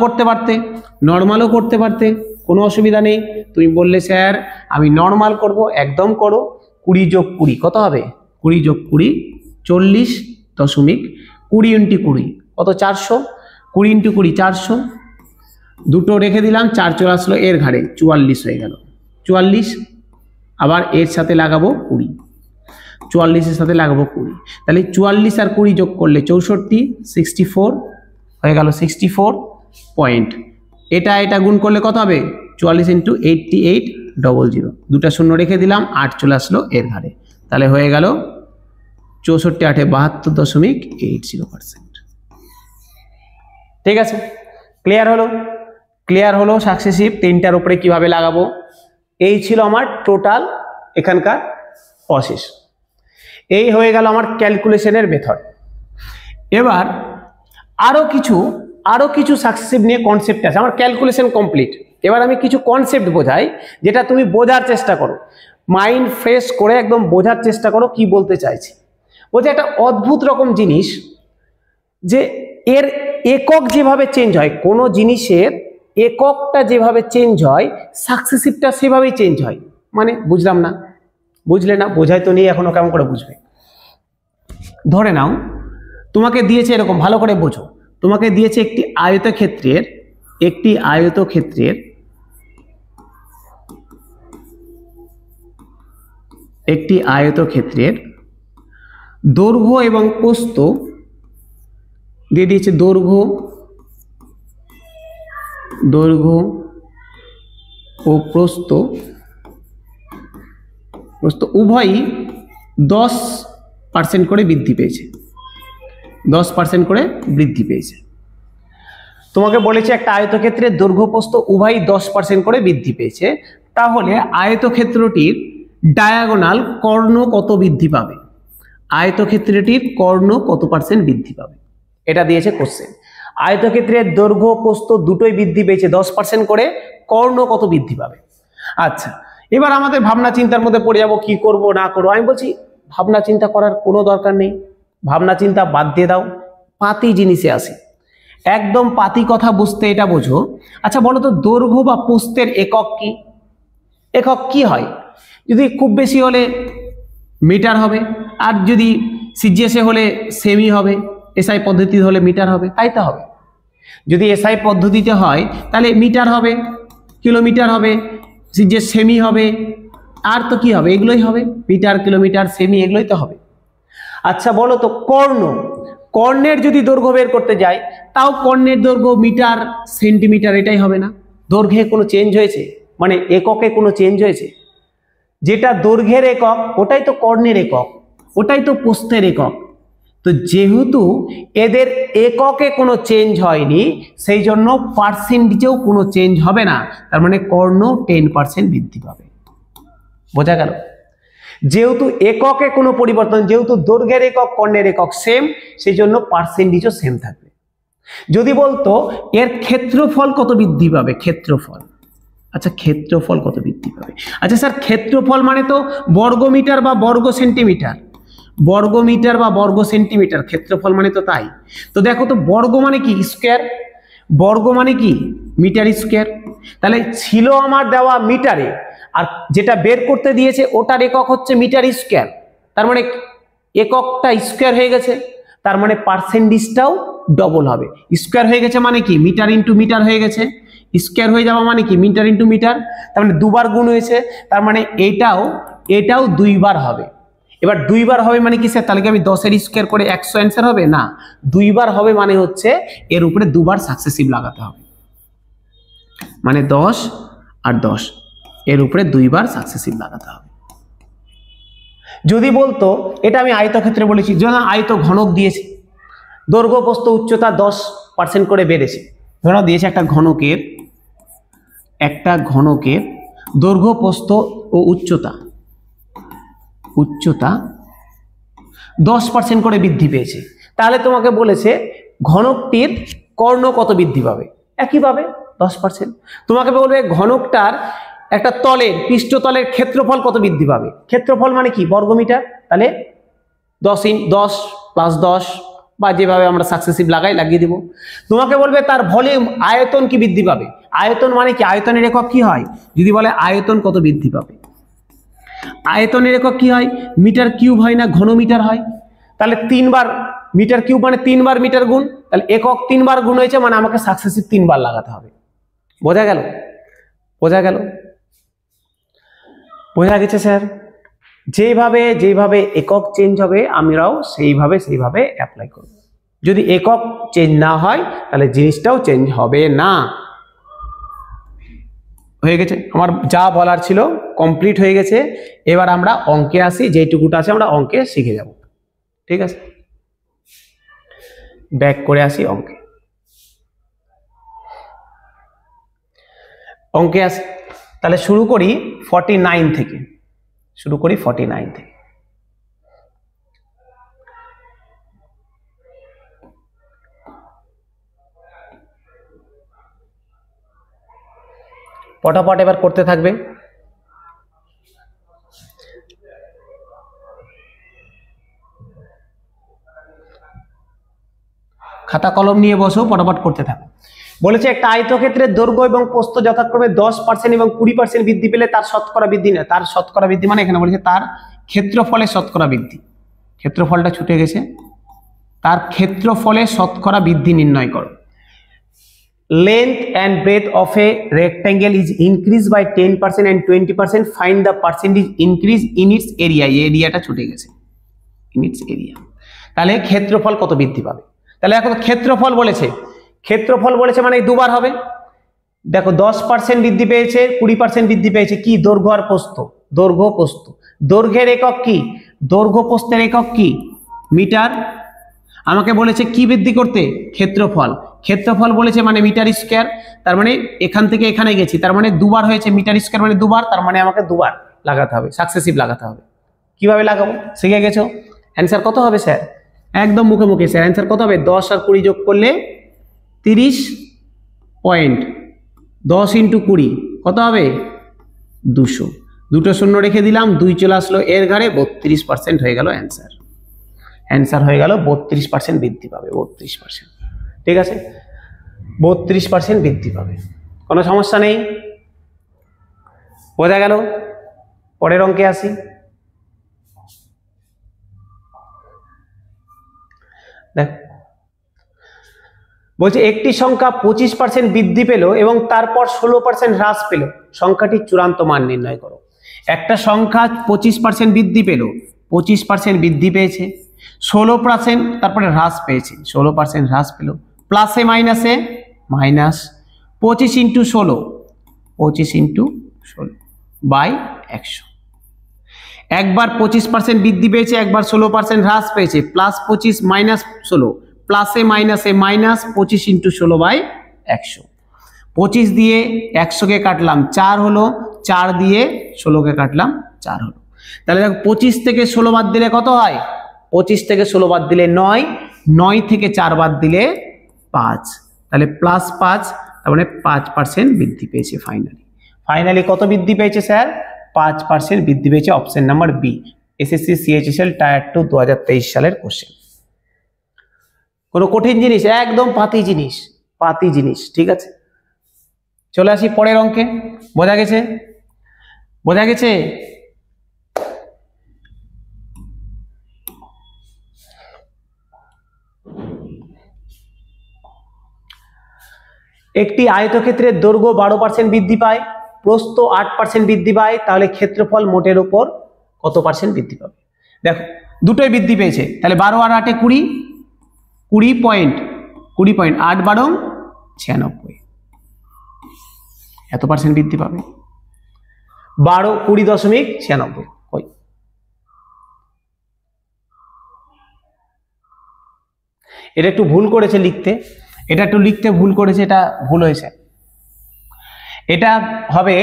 করতে পারতে, কোনো অসুবিধা নেই। তুমি বললে স্যার আমি নর্মাল করব, একদম করো। 20 যোগ 20 কত হবে, 20 যোগ 20 40.20 ইন্টু 20 কত 400, 20 ইন্টু 20 400, দুটো রেখে দিলাম, 4 চলে আসলো এর ঘাড়ে, 44 হয়ে গেল 44। আবার এর সাথে লাগাবো 20, 44-এর সাথে লাগাবো 20, তাহলে 44 আর 20 যোগ করলে 64, 64 হয়ে গেল 64 পয়েন্ট। এটা গুণ করলে কত হবে 44 ইন্টু 8800, দুটা শূন্য রেখে দিলাম, 8 চলে আসলো এর ঘাড়ে, তাহলে হয়ে গেল 64 8 72.80%। ঠিক আছে, ক্লিয়ার হলো সাকসেসিভ 3টার উপরে কিভাবে লাগাবো। এই ছিল আমার টোটাল এখানকার প্রসেস। এই হয়ে গেল আমার ক্যালকুলেশনের মেথড। এবার আরো কিছু সাকসেসিভ নিয়ে কনসেপ্ট আছে। আমার ক্যালকুলেশন কমপ্লিট, এবার আমি কিছু কনসেপ্ট বোঝাই, যেটা তুমি বোঝার চেষ্টা করো, মাইন্ড ফ্রেশ করে একদম বোঝার চেষ্টা করো কি বলতে চাইছি। বলছে একটা অদ্ভুত রকম জিনিস, যে এর একক যেভাবে চেঞ্জ হয়, কোনো জিনিসের এককটা যেভাবে চেঞ্জ হয়, সাকসেসিভটা সেভাবেই চেঞ্জ হয়। মানে বুঝলাম না, বুঝলে না, বোঝাই তো নেই এখনো, কেমন করে বুঝবে। ধরে নাও তোমাকে দিয়েছে এরকম, ভালো করে বোঝো, তোমাকে দিয়েছে একটি আয়তক্ষেত্রের একটি আয়তক্ষেত্রের দৈর্ঘ্য এবং প্রস্থ দিয়ে দিয়েছে, দৈর্ঘ্য ও প্রস্থ উভয়ই 10% করে বৃদ্ধি পেয়েছে, 10% করে বৃদ্ধি পেয়েছে। তোমাকে বলেছে একটা আয়তক্ষেত্রের দৈর্ঘ্য প্রস্থ উভয়ই 10% করে বৃদ্ধি পেয়েছে, তাহলে আয়তক্ষেত্রটির ডায়াগোনাল কর্ণ কত বৃদ্ধি পাবে? আয়তক্ষেত্রটির কর্ণ কত % বৃদ্ধি পাবে, এটা দিয়েছে কোশ্চেন। আয়তক্ষেত্রের দৈর্ঘ্য প্রস্থ দুটোই বৃদ্ধি পেয়েছে 10% করে, কর্ণ কত বৃদ্ধি পাবে? আচ্ছা, এবার আমাদের ভাবনা চিন্তার মধ্যে পড়ে যাবো, কি করব না করবো। আমি বলছি ভাবনা চিন্তা করার কোনো দরকার নেই, ভাবনা চিন্তা বাদ দিয়ে দাও, পাতি জিনিসে আসি। একদম পাতি কথা বুঝতে এটা বোঝো। আচ্ছা বলো তো, দৈর্ঘ্য বা প্রস্থের একক কি? একক কি হয়? যদি খুব বেশি হলে মিটার হবে, আর যদি সিজিএসএ হলে সেমি হবে, এসআই পদ্ধতি হলে মিটার হবে, তাই তো হবে। যদি এসআই পদ্ধতিতে হয় তাহলে মিটার হবে, কিলোমিটার হবে, সিজিএস সেমি হবে, আর তো কি হবে? এগুলোই হবে, মিটার, কিলোমিটার, সেমি, এগুলোই তো হবে। আচ্ছা বলো তো, কর্ণের যদি দৈর্ঘ্য বের করতে যাই, তাও কর্ণের দৈর্ঘ্য মিটার, সেন্টিমিটার, এটাই হবে না? দৈর্ঘ্যে কোনো চেঞ্জ হয়েছে? মানে এককে কোনো চেঞ্জ হয়েছে? যেটা দৈর্ঘ্যের একক ওটাই তো কর্ণের একক, ওটাই তো প্রস্থের একক। তো যেহেতু এদের এককে কোনো চেঞ্জ হয়নি, সেই জন্য পার্সেন্টেজেও কোনো চেঞ্জ হবে না, তার মানে কর্ণ 10% বৃদ্ধি পাবে। বোঝা গেল? যেহেতু এককে কোনো পরিবর্তন, যেহেতু দৈর্ঘ্যের একক কর্ণের একক সেম, সেই জন্য পার্সেন্টেজও সেম থাকবে। যদি বলতো এর ক্ষেত্রফল কত বৃদ্ধি পাবে, ক্ষেত্রফল, আচ্ছা ক্ষেত্রফল কত বৃদ্ধি পাবে? আচ্ছা স্যার, ক্ষেত্রফল মানে তো বর্গমিটার বা বর্গ সেন্টিমিটার, বর্গমিটার বা বর্গ সেন্টিমিটার, ক্ষেত্রফল মানে তো তাই। তো দেখো তো, বর্গ মানে কি? স্কোয়ার। বর্গ মানে কি? Metre square. তাহলে ছিল আমার দেওয়া মিটারে, আর যেটা বের করতে দিয়েছে ওটার একক হচ্ছে মিটার স্কোয়ার, তার মানে এককটা স্কোয়ার হয়ে গেছে, তার মানে পার্সেন্টেজটাও ডবল হবে। স্কোয়ার হয়ে গেছে মানে কি? মিটার ইন্টু মিটার হয়ে গেছে, স্কোয়ার হয়ে যাওয়া মানে কি? মিটার ইন্টু মিটার, তার মানে দুবার গুণ হয়েছে, তার মানে এটাও দুইবার হবে। এবার দুইবার হবে মানে কি স্যার? তাহলে কি আমি 10-এর স্কোয়ার করে 100 অ্যান্সার হবে? না, দুইবার হবে মানে হচ্ছে এর উপরে দুবার সাকসেসিভ লাগাতে হবে, মানে 10 আর 10 এর উপরে দুইবার সাকসেসিভ লাগাতে হবে। যদি বলতো, এটা আমি আয়তক্ষেত্রে বলেছি, যখন আয়ত ঘনক দিয়েছি, দৈর্ঘ্য প্রস্থ উচ্চতা 10% করে বেড়েছে, ধরো দিয়েছে একটা ঘনকের দৈর্ঘ্য প্রস্থ ও উচ্চতা 10% করে বৃদ্ধি পেয়েছে, তাহলে তোমাকে বলেছে ঘনকটির কর্ণ কত বৃদ্ধি পাবে? একইভাবে 10%। তোমাকে বলবে ঘনকটার একটা পৃষ্ঠতলের ক্ষেত্রফল কত বৃদ্ধি পাবে? ক্ষেত্রফল মানে কি? বর্গমিটার, তাহলে 10 প্লাস 10 বা যেভাবে আমরা সাকসেসিভ লাগিয়ে দিব। তোমাকে বলবে তার ভলিউম, আয়তন কি বৃদ্ধি পাবে? আয়তন মানে কি? আয়তনের একক কি হয়? যদি বলে আয়তন কত বৃদ্ধি পাবে, আয়তনের একক কি হয়? মিটার কিউব হয় না ঘনমিটার হয়? তাহলে 3বার মিটার কিউব মানে 3বার মিটার গুণ, তাহলে একক 3বার গুণ হয়েছে, মানে আমাকে সাকসেসিভ 3বার লাগাতে হবে। বোঝা গেল? বোঝা গেছে স্যার? যেভাবে একক চেঞ্জ হবে আমরাও সেইভাবে অ্যাপ্লাই করব। যদি একক চেঞ্জ না হয় তাহলে জিনিসটাও চেঞ্জ হবে না। হয়ে গেছে, আমার যা বলার ছিল কমপ্লিট হয়ে গেছে। এবার আমরা অঙ্কে আসি, যেটুকুটা আছে আমরা অঙ্কে শিখে যাব। ঠিক আছে, ব্যাক করে আসি অঙ্কে আসি। তাহলে শুরু করি 49 থেকে। পটাপট এবার করতে থাকবে। খাতা কলম নিয়ে বসো, পটাপট করতে থাকো। বলেছে একটা আয়তক্ষেত্রের দৈর্ঘ্য এবং প্রস্থ যথাক্রমে 10% এবং 20% বৃদ্ধি পেলে তার শতকরা বৃদ্ধি নয়। তার শতকরা বৃদ্ধি মানে এখানে বলেছে তার ক্ষেত্রফলের শতকরা বৃদ্ধি, ক্ষেত্রফলটা ছুটে গেছে, তার ক্ষেত্রফলের শতকরা বৃদ্ধি নির্ণয় করো। length and breadth of a rectangle is increased by 10% and 20%, find the percentage increase in its area. এরিয়াটা ছুটে গেছে, in its area। তাহলে ক্ষেত্রফল কত বৃদ্ধি পাবে? তাহলে এখন ক্ষেত্রফল বলেছে মানে দুবার হবে। দেখো 10% বৃদ্ধি পেয়েছে, 20% বৃদ্ধি পেয়েছে, কি? দৈর্ঘ্য আর প্রস্থ। দৈর্ঘ্যের একক কি? দৈর্ঘ্য প্রস্থের একক কি? মিটার। আমাকে বলেছে কি বৃদ্ধি করতে? ক্ষেত্রফল বলেছে মানে মিটার স্কয়ার। তার মানে এখান থেকে এখানে গেছি, তার মানে দুবার হয়েছে, মিটার স্কয়ার মানে দুবার, তার মানে আমাকে দুবার লাগাতে হবে, সাকসেসিভ লাগাতে হবে। কিভাবে লাগাবো শিখে গেছো। অ্যান্সার কত হবে স্যার? একদম মুখে স্যার অ্যান্সার কত হবে? 10 আর 20 যোগ করলে 30 পয়েন্ট, 10 × 20 কত হবে? 200। দুটো শূন্য রেখে দিলাম, 2 চলে আসলো এর ঘাড়ে, 32% হয়ে গেল অ্যান্সার হয়ে গেল 32% বৃদ্ধি পাবে, 32%। ঠিক আছে, 32% বৃদ্ধি পাবে, কোনো সমস্যা নেই, বোঝা গেল। পরের অঙ্কে আসি। দেখ বলছে একটি সংখ্যা 25% বৃদ্ধি পেল এবং তারপর 16% হ্রাস পেল, সংখ্যাটির চূড়ান্ত মান নির্ণয় করো। একটা সংখ্যা 25% বৃদ্ধি পেল, 25% বৃদ্ধি পেয়েছে, 16% তারপরে হ্রাস পেয়েছে, 16% হ্রাস পেল, প্লাসে মাইনাসে মাইনাস, 25 × 16 বাই 100। একবার 25% বৃদ্ধি পেয়েছে, একবার 16% হ্রাস পেয়েছে, +25 - 16, প্লাসে মাইনাসে মাইনাস, 25 × 16 বাই 100। 25 দিয়ে 100কে কাটলাম 4 হলো, 4 দিয়ে 16কে কাটলাম 4 হলো। তাহলে দেখো 25 থেকে 16 বাদ দিলে কত হয়? 25 থেকে 16 বাদ দিলে 9, 9 থেকে 4 বাদ দিলে 5, তাহলে +5, তার মানে 5% বৃদ্ধি পেয়েছে। ফাইনালি কত বৃদ্ধি পেয়েছে স্যার? 5% বৃদ্ধি পেয়েছে, option number B, SSC CHSL tier 2 2023 সালের কোশ্চেন। কোনো কঠিন জিনিস? একদম পাতি জিনিস। ঠিক আছে, চলে আসি পরের অঙ্কে। বোঝা গেছে? একটি আয়তক্ষেত্রের দৈর্ঘ্য 12% বৃদ্ধি পায়, প্রস্থ 8% বৃদ্ধি পায়, তাহলে ক্ষেত্রফল মোটের উপর কত % বৃদ্ধি পাবে? দেখো দুটোই বৃদ্ধি পেয়েছে, তাহলে 12 আর 8 20, 20 পয়েন্ট, 8 12 96, এত % বৃদ্ধি পাবে। 12 20.96 কই? এটা একটু ভুল করেছে লিখতে, এটা ভুল হয়েছে। এটা হবে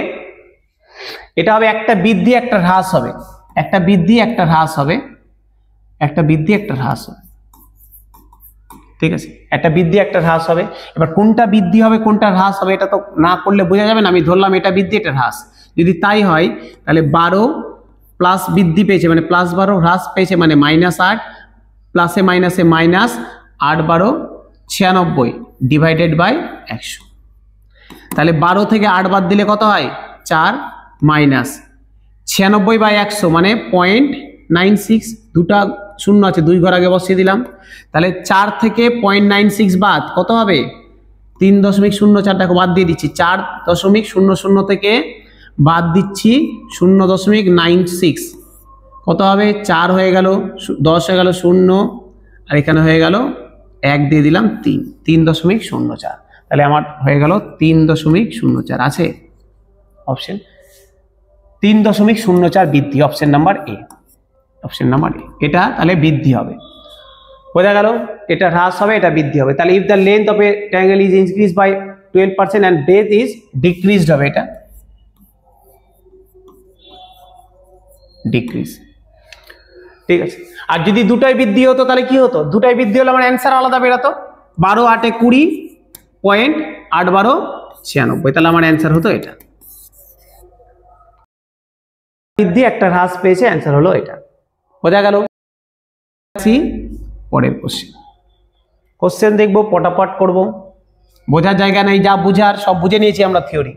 একটা বৃদ্ধি একটা হ্রাস হবে, ঠিক আছে, একটা বৃদ্ধি একটা হ্রাস হবে। এবার কোনটা বৃদ্ধি হবে কোনটা হ্রাস হবে এটা তো না করলে বোঝা যাবে না। আমি ধরলাম এটা বৃদ্ধি এটা হ্রাস, যদি তাই হয় তাহলে 12 প্লাস বৃদ্ধি পেয়েছে মানে +12, হ্রাস পেয়েছে মানে -8, প্লাসে মাইনাসে মাইনাস, 8 12 96 ডিভাইডেড বাই 100। তাহলে 12 থেকে 8 বাদ দিলে কত হয়? 4, মাইনাস 96 বাই 100 মানে 0.96, দুটা শূন্য আছে, 2 ঘর আগে বসিয়ে দিলাম। তাহলে 4 থেকে 0.96 বাদ কত হবে? 3.04, দেখো বাদ দিয়ে দিচ্ছি, 4.00 থেকে বাদ দিচ্ছি 0.96, কত হবে? 4 হয়ে গেল, 10 হয়ে গেল 0, আর এখানে হয়ে গেল 1 দিয়ে দিলাম 3, 3.04, তাহলে আমার হয়ে গেল 3.04 আছে অপশন 3.04 বৃদ্ধি, অপশন নাম্বার এ। এটা তাহলে বৃদ্ধি হবে, বোঝা গেল? এটা হ্রাস হবে, এটা বৃদ্ধি হবে। তাহলে if the length of a triangle is increase by 12% and breadth is decreased হবে, এটা ডিক্রিজ। ঠিক আছে, আর যদি দুটাই বৃদ্ধি হতো তাহলে কি হতো? দুটাই বৃদ্ধি হলে আমার অ্যান্সার আলাদা বেরোতো, 12 8 20, 8 12 96, তাহলে আমার অ্যান্সার হতো এটা। বৃদ্ধি একটা হ্রাস পেয়েছে, অ্যান্সার হলো এটা, বোঝা গেল? পরের কোশ্চেন দেখবো, পটাপট করব, বোঝার জায়গা নেই, যা বুঝার সব বুঝে নিয়েছি আমরা থিওরি।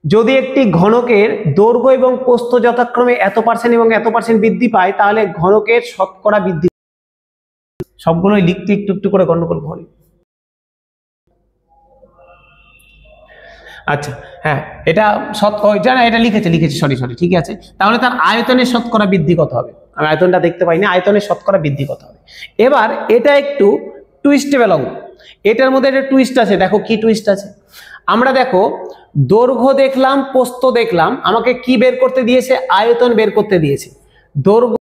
যদি একটি ঘনকের দৈর্ঘ্য এবং প্রস্থ যথাক্রমে এত % এবং এত % বৃদ্ধি পায়, তাহলে ঘনকের শতকরা বৃদ্ধি, সবগুলোই লিখতে একটু করে গন্ডগোল হয়। আচ্ছা হ্যাঁ, এটা শতকরা, এটা লিখেছে সরি ঠিক আছে। তাহলে তার আয়তনের শতকরা বৃদ্ধি কত হবে? আমি আয়তনটা দেখতে পাইনি, আয়তনের শতকরা বৃদ্ধি কত হবে। এবার এটা একটু টুইস্টেবল অঙ্ক, এটার মধ্যে একটা টুইস্ট আছে, দেখো কি টুইস্ট আছে। আমরা দেখো দৈর্ঘ্য দেখলাম, প্রস্থ দেখলাম, আমাকে কি বের করতে দিয়েছে? আয়তন বের করতে দিয়েছে। দৈর্ঘ্য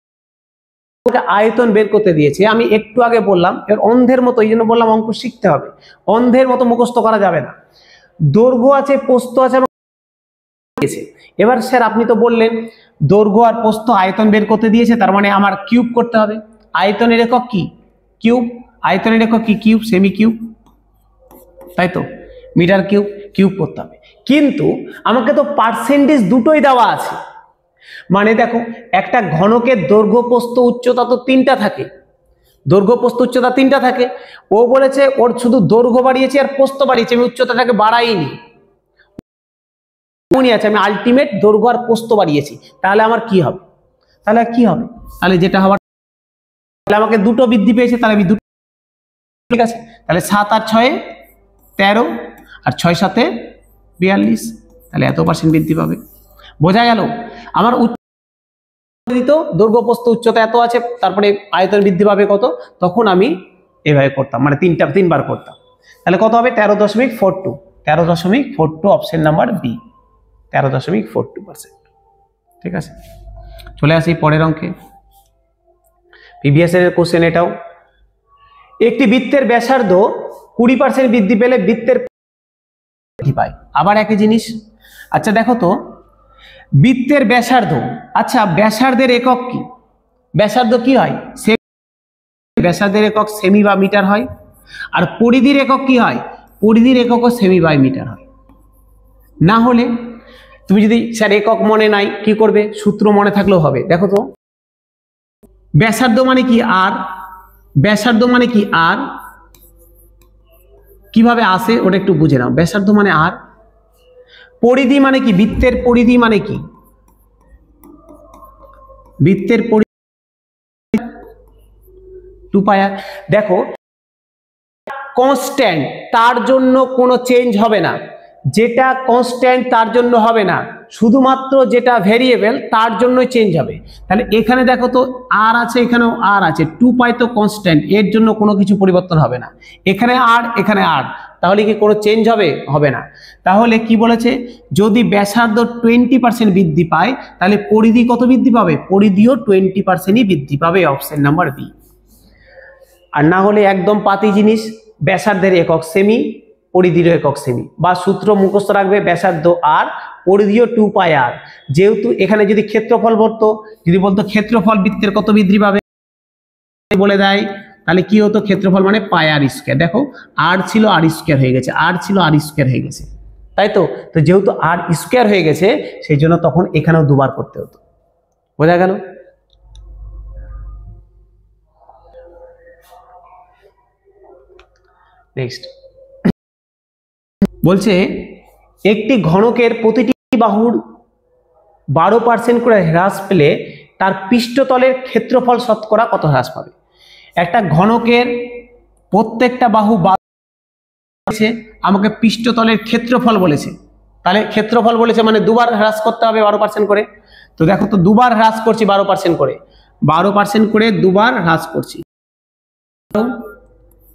আয়তন বের করতে দিয়েছে। আমি একটু আগে বললাম এর অন্ধের মতো, এই জন্য বললাম অঙ্ক শিখতে হবে, অন্ধের মতো মুখস্থ করা যাবে না। দৈর্ঘ্য আছে, প্রস্থ আছে। এবার স্যার আপনি তো বললেন দৈর্ঘ্য আর প্রস্থ আয়তন বের করতে দিয়েছে, তার মানে আমার কিউব করতে হবে। আয়তনের একক কি? কিউব। আয়তনের একক কি? কিউব, সেমি কিউব, তাই তো, মিটার কিউব, কিউব করতে হবে। কিন্তু আমাকে তো পার্সেন্টেজ দুটোই দেওয়া আছে, মানে দেখো একটা ঘনকের দৈর্ঘ্য প্রস্থ উচ্চতা তো তিনটা থাকে, দৈর্ঘ্য প্রস্থ উচ্চতা তিনটা থাকে। ও বলেছে ওর শুধু দৈর্ঘ্য বাড়িয়েছে আর প্রস্থ বাড়িয়েছে, আমি উচ্চতাটাকে বাড়াইনি। আছে আমি আলটিমেট দৈর্ঘ্য আর প্রস্থ বাড়িয়েছি, তাহলে আমার কি হবে? তাহলে যেটা হওয়ার, তাহলে আমাকে দুটো বৃদ্ধি পেয়েছে, তাহলে আমি দুটো, ঠিক আছে। তাহলে 7 আর 6 13 আর 6 7 42, তাহলে এত % বৃদ্ধি পাবে। বোঝা গেল? আমার দিত দৈর্ঘ্য প্রস্থ উচ্চতা এত আছে, তারপরে আয়তন বৃদ্ধি পাবে কত, তখন আমি এভাবে করতাম, মানে তিনবার করতাম। তাহলে কত হবে? 13.42, 13.42, অপশন নাম্বার বি, 13.42%। ঠিক আছে, চলে আসি পরের অঙ্কে। প্রিভিয়াস এর কোশ্চেন এটাও। একটি বৃত্তের ব্যাসার্ধ 20% বৃদ্ধি পেলে বৃত্তের বৃদ্ধি পায়, আবার একই জিনিস। আচ্ছা দেখো তো, বৃত্তের ব্যাসার্ধ, আচ্ছা ব্যাসার্ধের একক কি? ব্যাসার্ধ কি হয়? ব্যাসার্ধের একক সেমি বা মিটার হয়। আর পরিধির একক কি হয়? পরিধির এককও সেমি বাই মিটার হয়। না হলে তুমি যদি স্যার একক মনে নাই, কি করবে? সূত্র মনে থাকলেও হবে। দেখো তো, ব্যাসার্ধ মানে কি? আর ব্যাসার্ধ মানে কি? আর কিভাবে আসে ওটা একটু বুঝে নাও। ব্যাসার্ধ মানে আর, পরিধি মানে কি? বৃত্তের পরিধি মানে কি? বৃত্তের পরিধি 2πr। দেখো কনস্ট্যান্ট, তার জন্য কোনো চেঞ্জ হবে না, যেটা কনস্ট্যান্ট তার জন্য হবে না, শুধুমাত্র যেটা ভেরিয়েবল তার জন্যই চেঞ্জ হবে। তাহলে এখানে দেখো তো আর আছে, এখানেও আর আছে, 2π তো কনস্ট্যান্ট, এর জন্য কোনো কিছু পরিবর্তন হবে না। এখানে আর, এখানে আর, তাহলে কি কোনো চেঞ্জ হবে? হবে না। তাহলে কি বলেছে? যদি ব্যাসার্ধ 20% বৃদ্ধি পায়, তাহলে পরিধি কত বৃদ্ধি পাবে? পরিধিও 20%ই বৃদ্ধি পাবে, অপশন নাম্বার বি। আর না হলে একদম পাতি জিনিস, ব্যাসার্ধের একক সেমি, পরিধির একক সেমি, বা সূত্র মুখস্থ রাখবে, ব্যাসার্ধ আর, পরিধিও 2πr। যেহেতু এখানে যদি ক্ষেত্রফল বলতো, যদি বলতো ক্ষেত্রফল বৃত্তের কত বৃদ্ধি পাবে বলে দেয়, তাহলে কি হতো? ক্ষেত্রফল মানে πr²। দেখো আর ছিল r² হয়ে গেছে, আর ছিল r² হয়ে গেছে, তাই তো। তো যেহেতু r² হয়ে গেছে, সেই জন্য তখন এখানেও দুবার করতে হতো। বোঝা গেল? নেক্সট বলছে একটি ঘনকের প্রতিটি বাহুর 12% করে হ্রাস পেলে তার পৃষ্ঠতলের ক্ষেত্রফল শতকরা কত হ্রাস পাবে? একটা ঘনকের প্রত্যেকটা বাহু আমাকে পৃষ্ঠতলের ক্ষেত্রফল বলেছে, তাহলে ক্ষেত্রফল বলেছে মানে দুবার হ্রাস করতে হবে 12% করে। তো দেখো তো, দুবার হ্রাস করছি 12% করে, 12% করে দুবার হ্রাস করছি,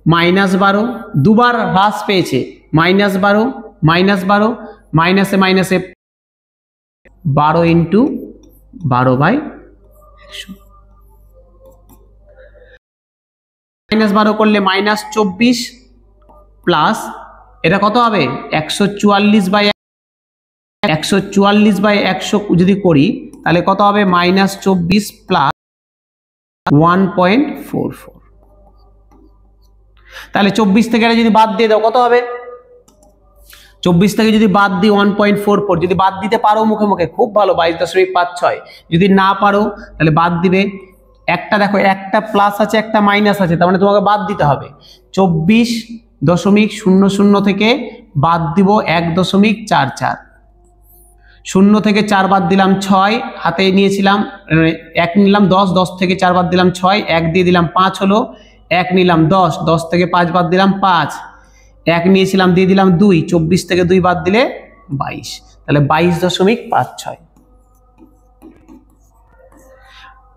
-12, দুবার হ্রাস পেয়েছে, -12, -12, মাইনাসে মাইনাসে 12 × 12/100, -12 করলে -24, প্লাস এটা কত হবে? 144/100 যদি করি, তাহলে কত হবে? -24 প্লাস 1.44। তাহলে 24 থেকে এটা যদি বাদ দিয়ে দাও কত হবে? 24 থেকে যদি বাদ দিই 1.44, যদি বাদ দিতে পারো মুখে মুখে খুব ভালো, 22.56। যদি না পারো তাহলে বাদ দিবে। একটা দেখো, একটা প্লাস আছে একটা মাইনাস আছে, তার মানে তোমাকে বাদ দিতে হবে। 24.00 থেকে বাদ দিব 1.44, 0 থেকে 4 বাদ দিলাম 6, হাতে নিয়েছিলাম 1 নিলাম 10, 10 থেকে 4 বাদ দিলাম 6, 1 দিয়ে দিলাম 5 হলো, 1 নিলাম 10, 10 থেকে 5 বাদ দিলাম 5, 1 নিয়েছিলাম দিয়ে দিলাম 2, 24 থেকে 2 বাদ দিলে 22, তাহলে 22.56।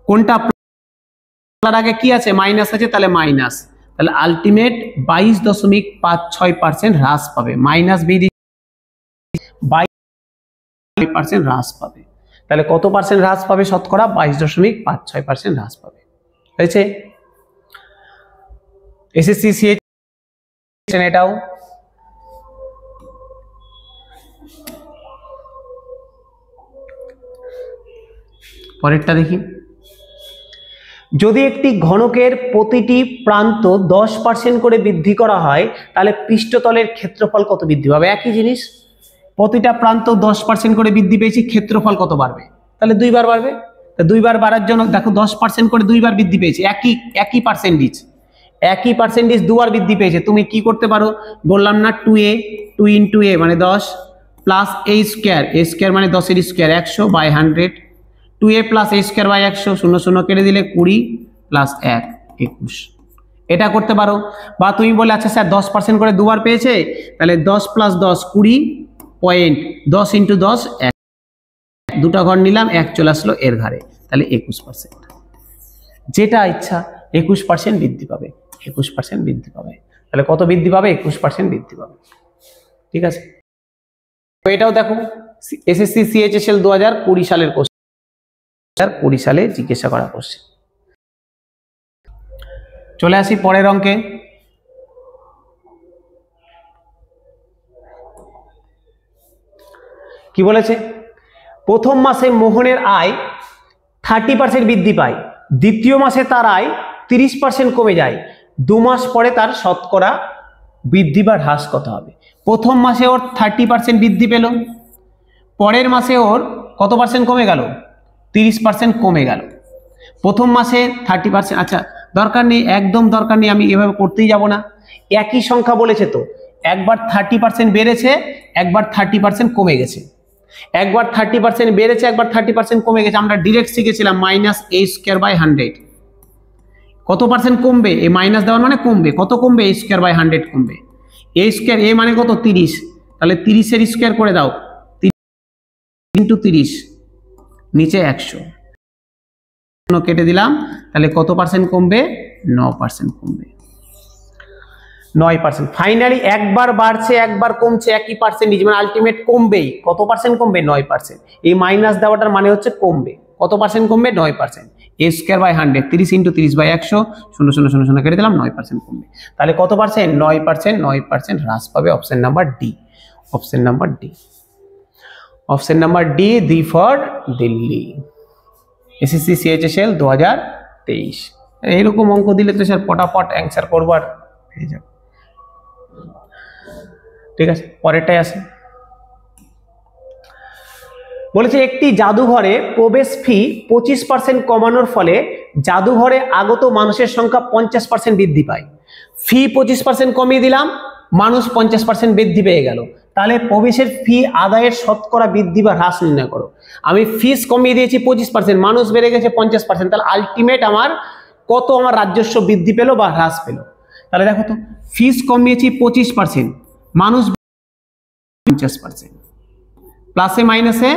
কোনটা আগে কি আছে, মাইনাস আছে, তাহলে মাইনাস, তাহলে আলটিমেট 22.56% হ্রাস পাবে, মাইনাস বি 22% হ্রাস পাবে। তাহলে কত পার্সেন্ট হ্রাস পাবে? শতকরা 22.56% হ্রাস পাবে। হয়েছে? এসএসসি সিএইচ এটাও পরেরটা দেখি। যদি একটি ঘনকের প্রতিটি প্রান্ত 10% করে বৃদ্ধি করা হয় তাহলে পৃষ্ঠতলের ক্ষেত্রফল কত বৃদ্ধি পাবে? একই জিনিস, প্রতিটা প্রান্ত 10% করে বৃদ্ধি পেয়েছি, ক্ষেত্রফল কত বাড়বে? তাহলে 2 বার বাড়বে। তা 2 বার বাড়ার জন্য দেখো 10% করে 2 বার বৃদ্ধি পেয়েছে, একই পার্সেন্টেজ, একই পার্সেন্টেজ 2 বার বৃদ্ধি পেয়েছে। তুমি কি করতে পারো, বললাম না 2a 2 ইন্টু a মানে 10 প্লাস a স্কোয়ার মানে 10 এর square 100 by 100, 2a plus a square by 100, 0 0 কেটে দিলে 20 প্লাস 1 21, এটা করতে পারো। বা তুমি বলে আচ্ছা স্যার 10% করে 2 বার পেয়েছে, তাহলে 10 প্লাস 10 20 পয়েন্ট 10 ইন্টু 10 1, দুটা ঘর নিলাম, 1 চলে আসলো এর ঘরে, তাহলে 21%। যেটা ইচ্ছা 21% বৃদ্ধি পাবে, 21% বৃদ্ধি পাবে। তাহলে কত বৃদ্ধি পাবে? 21% বৃদ্ধি পাবে। ঠিক আছে, তো এটাও দেখো এসএসসি সিএইচএসএল 2020 সালের কোশ্চেন, 2020 সালে জিজ্ঞাসা করা কোশ্চেন। চলে আসি পরের অঙ্কে। কি বলেছে? প্রথম মাসে মোহনের আয় 30% বৃদ্ধি পায়, দ্বিতীয় মাসে তার আয় 30% কমে যায়, 2 মাস পরে তার শতকরা বৃদ্ধি বা হ্রাস কত হবে? প্রথম মাসে ওর 30% বৃদ্ধি পেল, পরের মাসে ওর কত পার্সেন্ট কমে গেল? 30% কমে গেল। প্রথম মাসে 30%, আচ্ছা দরকার নেই, একদম দরকার নেই, আমি এভাবে করতেই যাব না, একই সংখ্যা বলেছে তো, একবার 30% বেড়েছে, একবার 30% কমে গেছে, একবার 30% বেড়েছে, একবার 30% কমে গেছে। আমরা ডিরেক্ট শিখেছিলাম মাইনাস a স্কোয়ার বাই 100, কত পার্সেন্ট কমবে? এই মাইনাস দেওয়ার মানে কমবে, কত কমবে? a স্কোয়ার বাই 100 কমবে। a স্কোয়ার, a মানে কত? 30, তাহলে 30 এর স্কোয়ার করে দাও, 30 ইন্টু 30 নিচে 100 কেটে দিলাম, তাহলে কত পার্সেন্ট কমবে? 9% কমবে, 9%। ফাইনালি একবার বাড়ছে একবার কমছে, একই পার্সেন্টেজ, মানে আলটিমেট কমবেই। কত পার্সেন্ট কমবে? 9%। এই মাইনাস দেওয়াটার মানে হচ্ছে কমবে। কত পার্সেন্ট কমবে? 9%। a square by 100, 30 into 30 by 100, 0 0 0 0 কেটে দিলাম, 9% কমবে। তাহলে কত পার্সেন্ট? 9%, 9% হ্রাস পাবে। Option number D, option number D, option number D, D for Delhi, SSC CHSL 2023। এইরকম অঙ্ক দিলে তো স্যার পটাপট অ্যান্সার করবো আর পেয়ে যাবো। ঠিক আছে, পরেরটাই আসে। বলেছে একটি জাদুঘরে প্রবেশ ফি 25% কমানোর ফলে জাদুঘরে আগত মানুষের সংখ্যা 50% বৃদ্ধি পায়। ফি 25% কমিয়ে দিলাম, মানুষ 50% বৃদ্ধি পেয়ে গেল, তাহলে প্রবেশের ফি আদায়ের শতকরা বৃদ্ধি বা হ্রাস নির্ণয় করো। আমি ফিস কমিয়ে দিয়েছি 25%, মানুষ বেড়ে গেছে 50%, তাহলে আলটিমেট আমার কত আমার রাজস্ব বৃদ্ধি পেল বা হ্রাস পেল? তাহলে দেখো তো, ফিস কমিয়েছি 25%, মানুষ 50%, প্লাসে মাইনাসে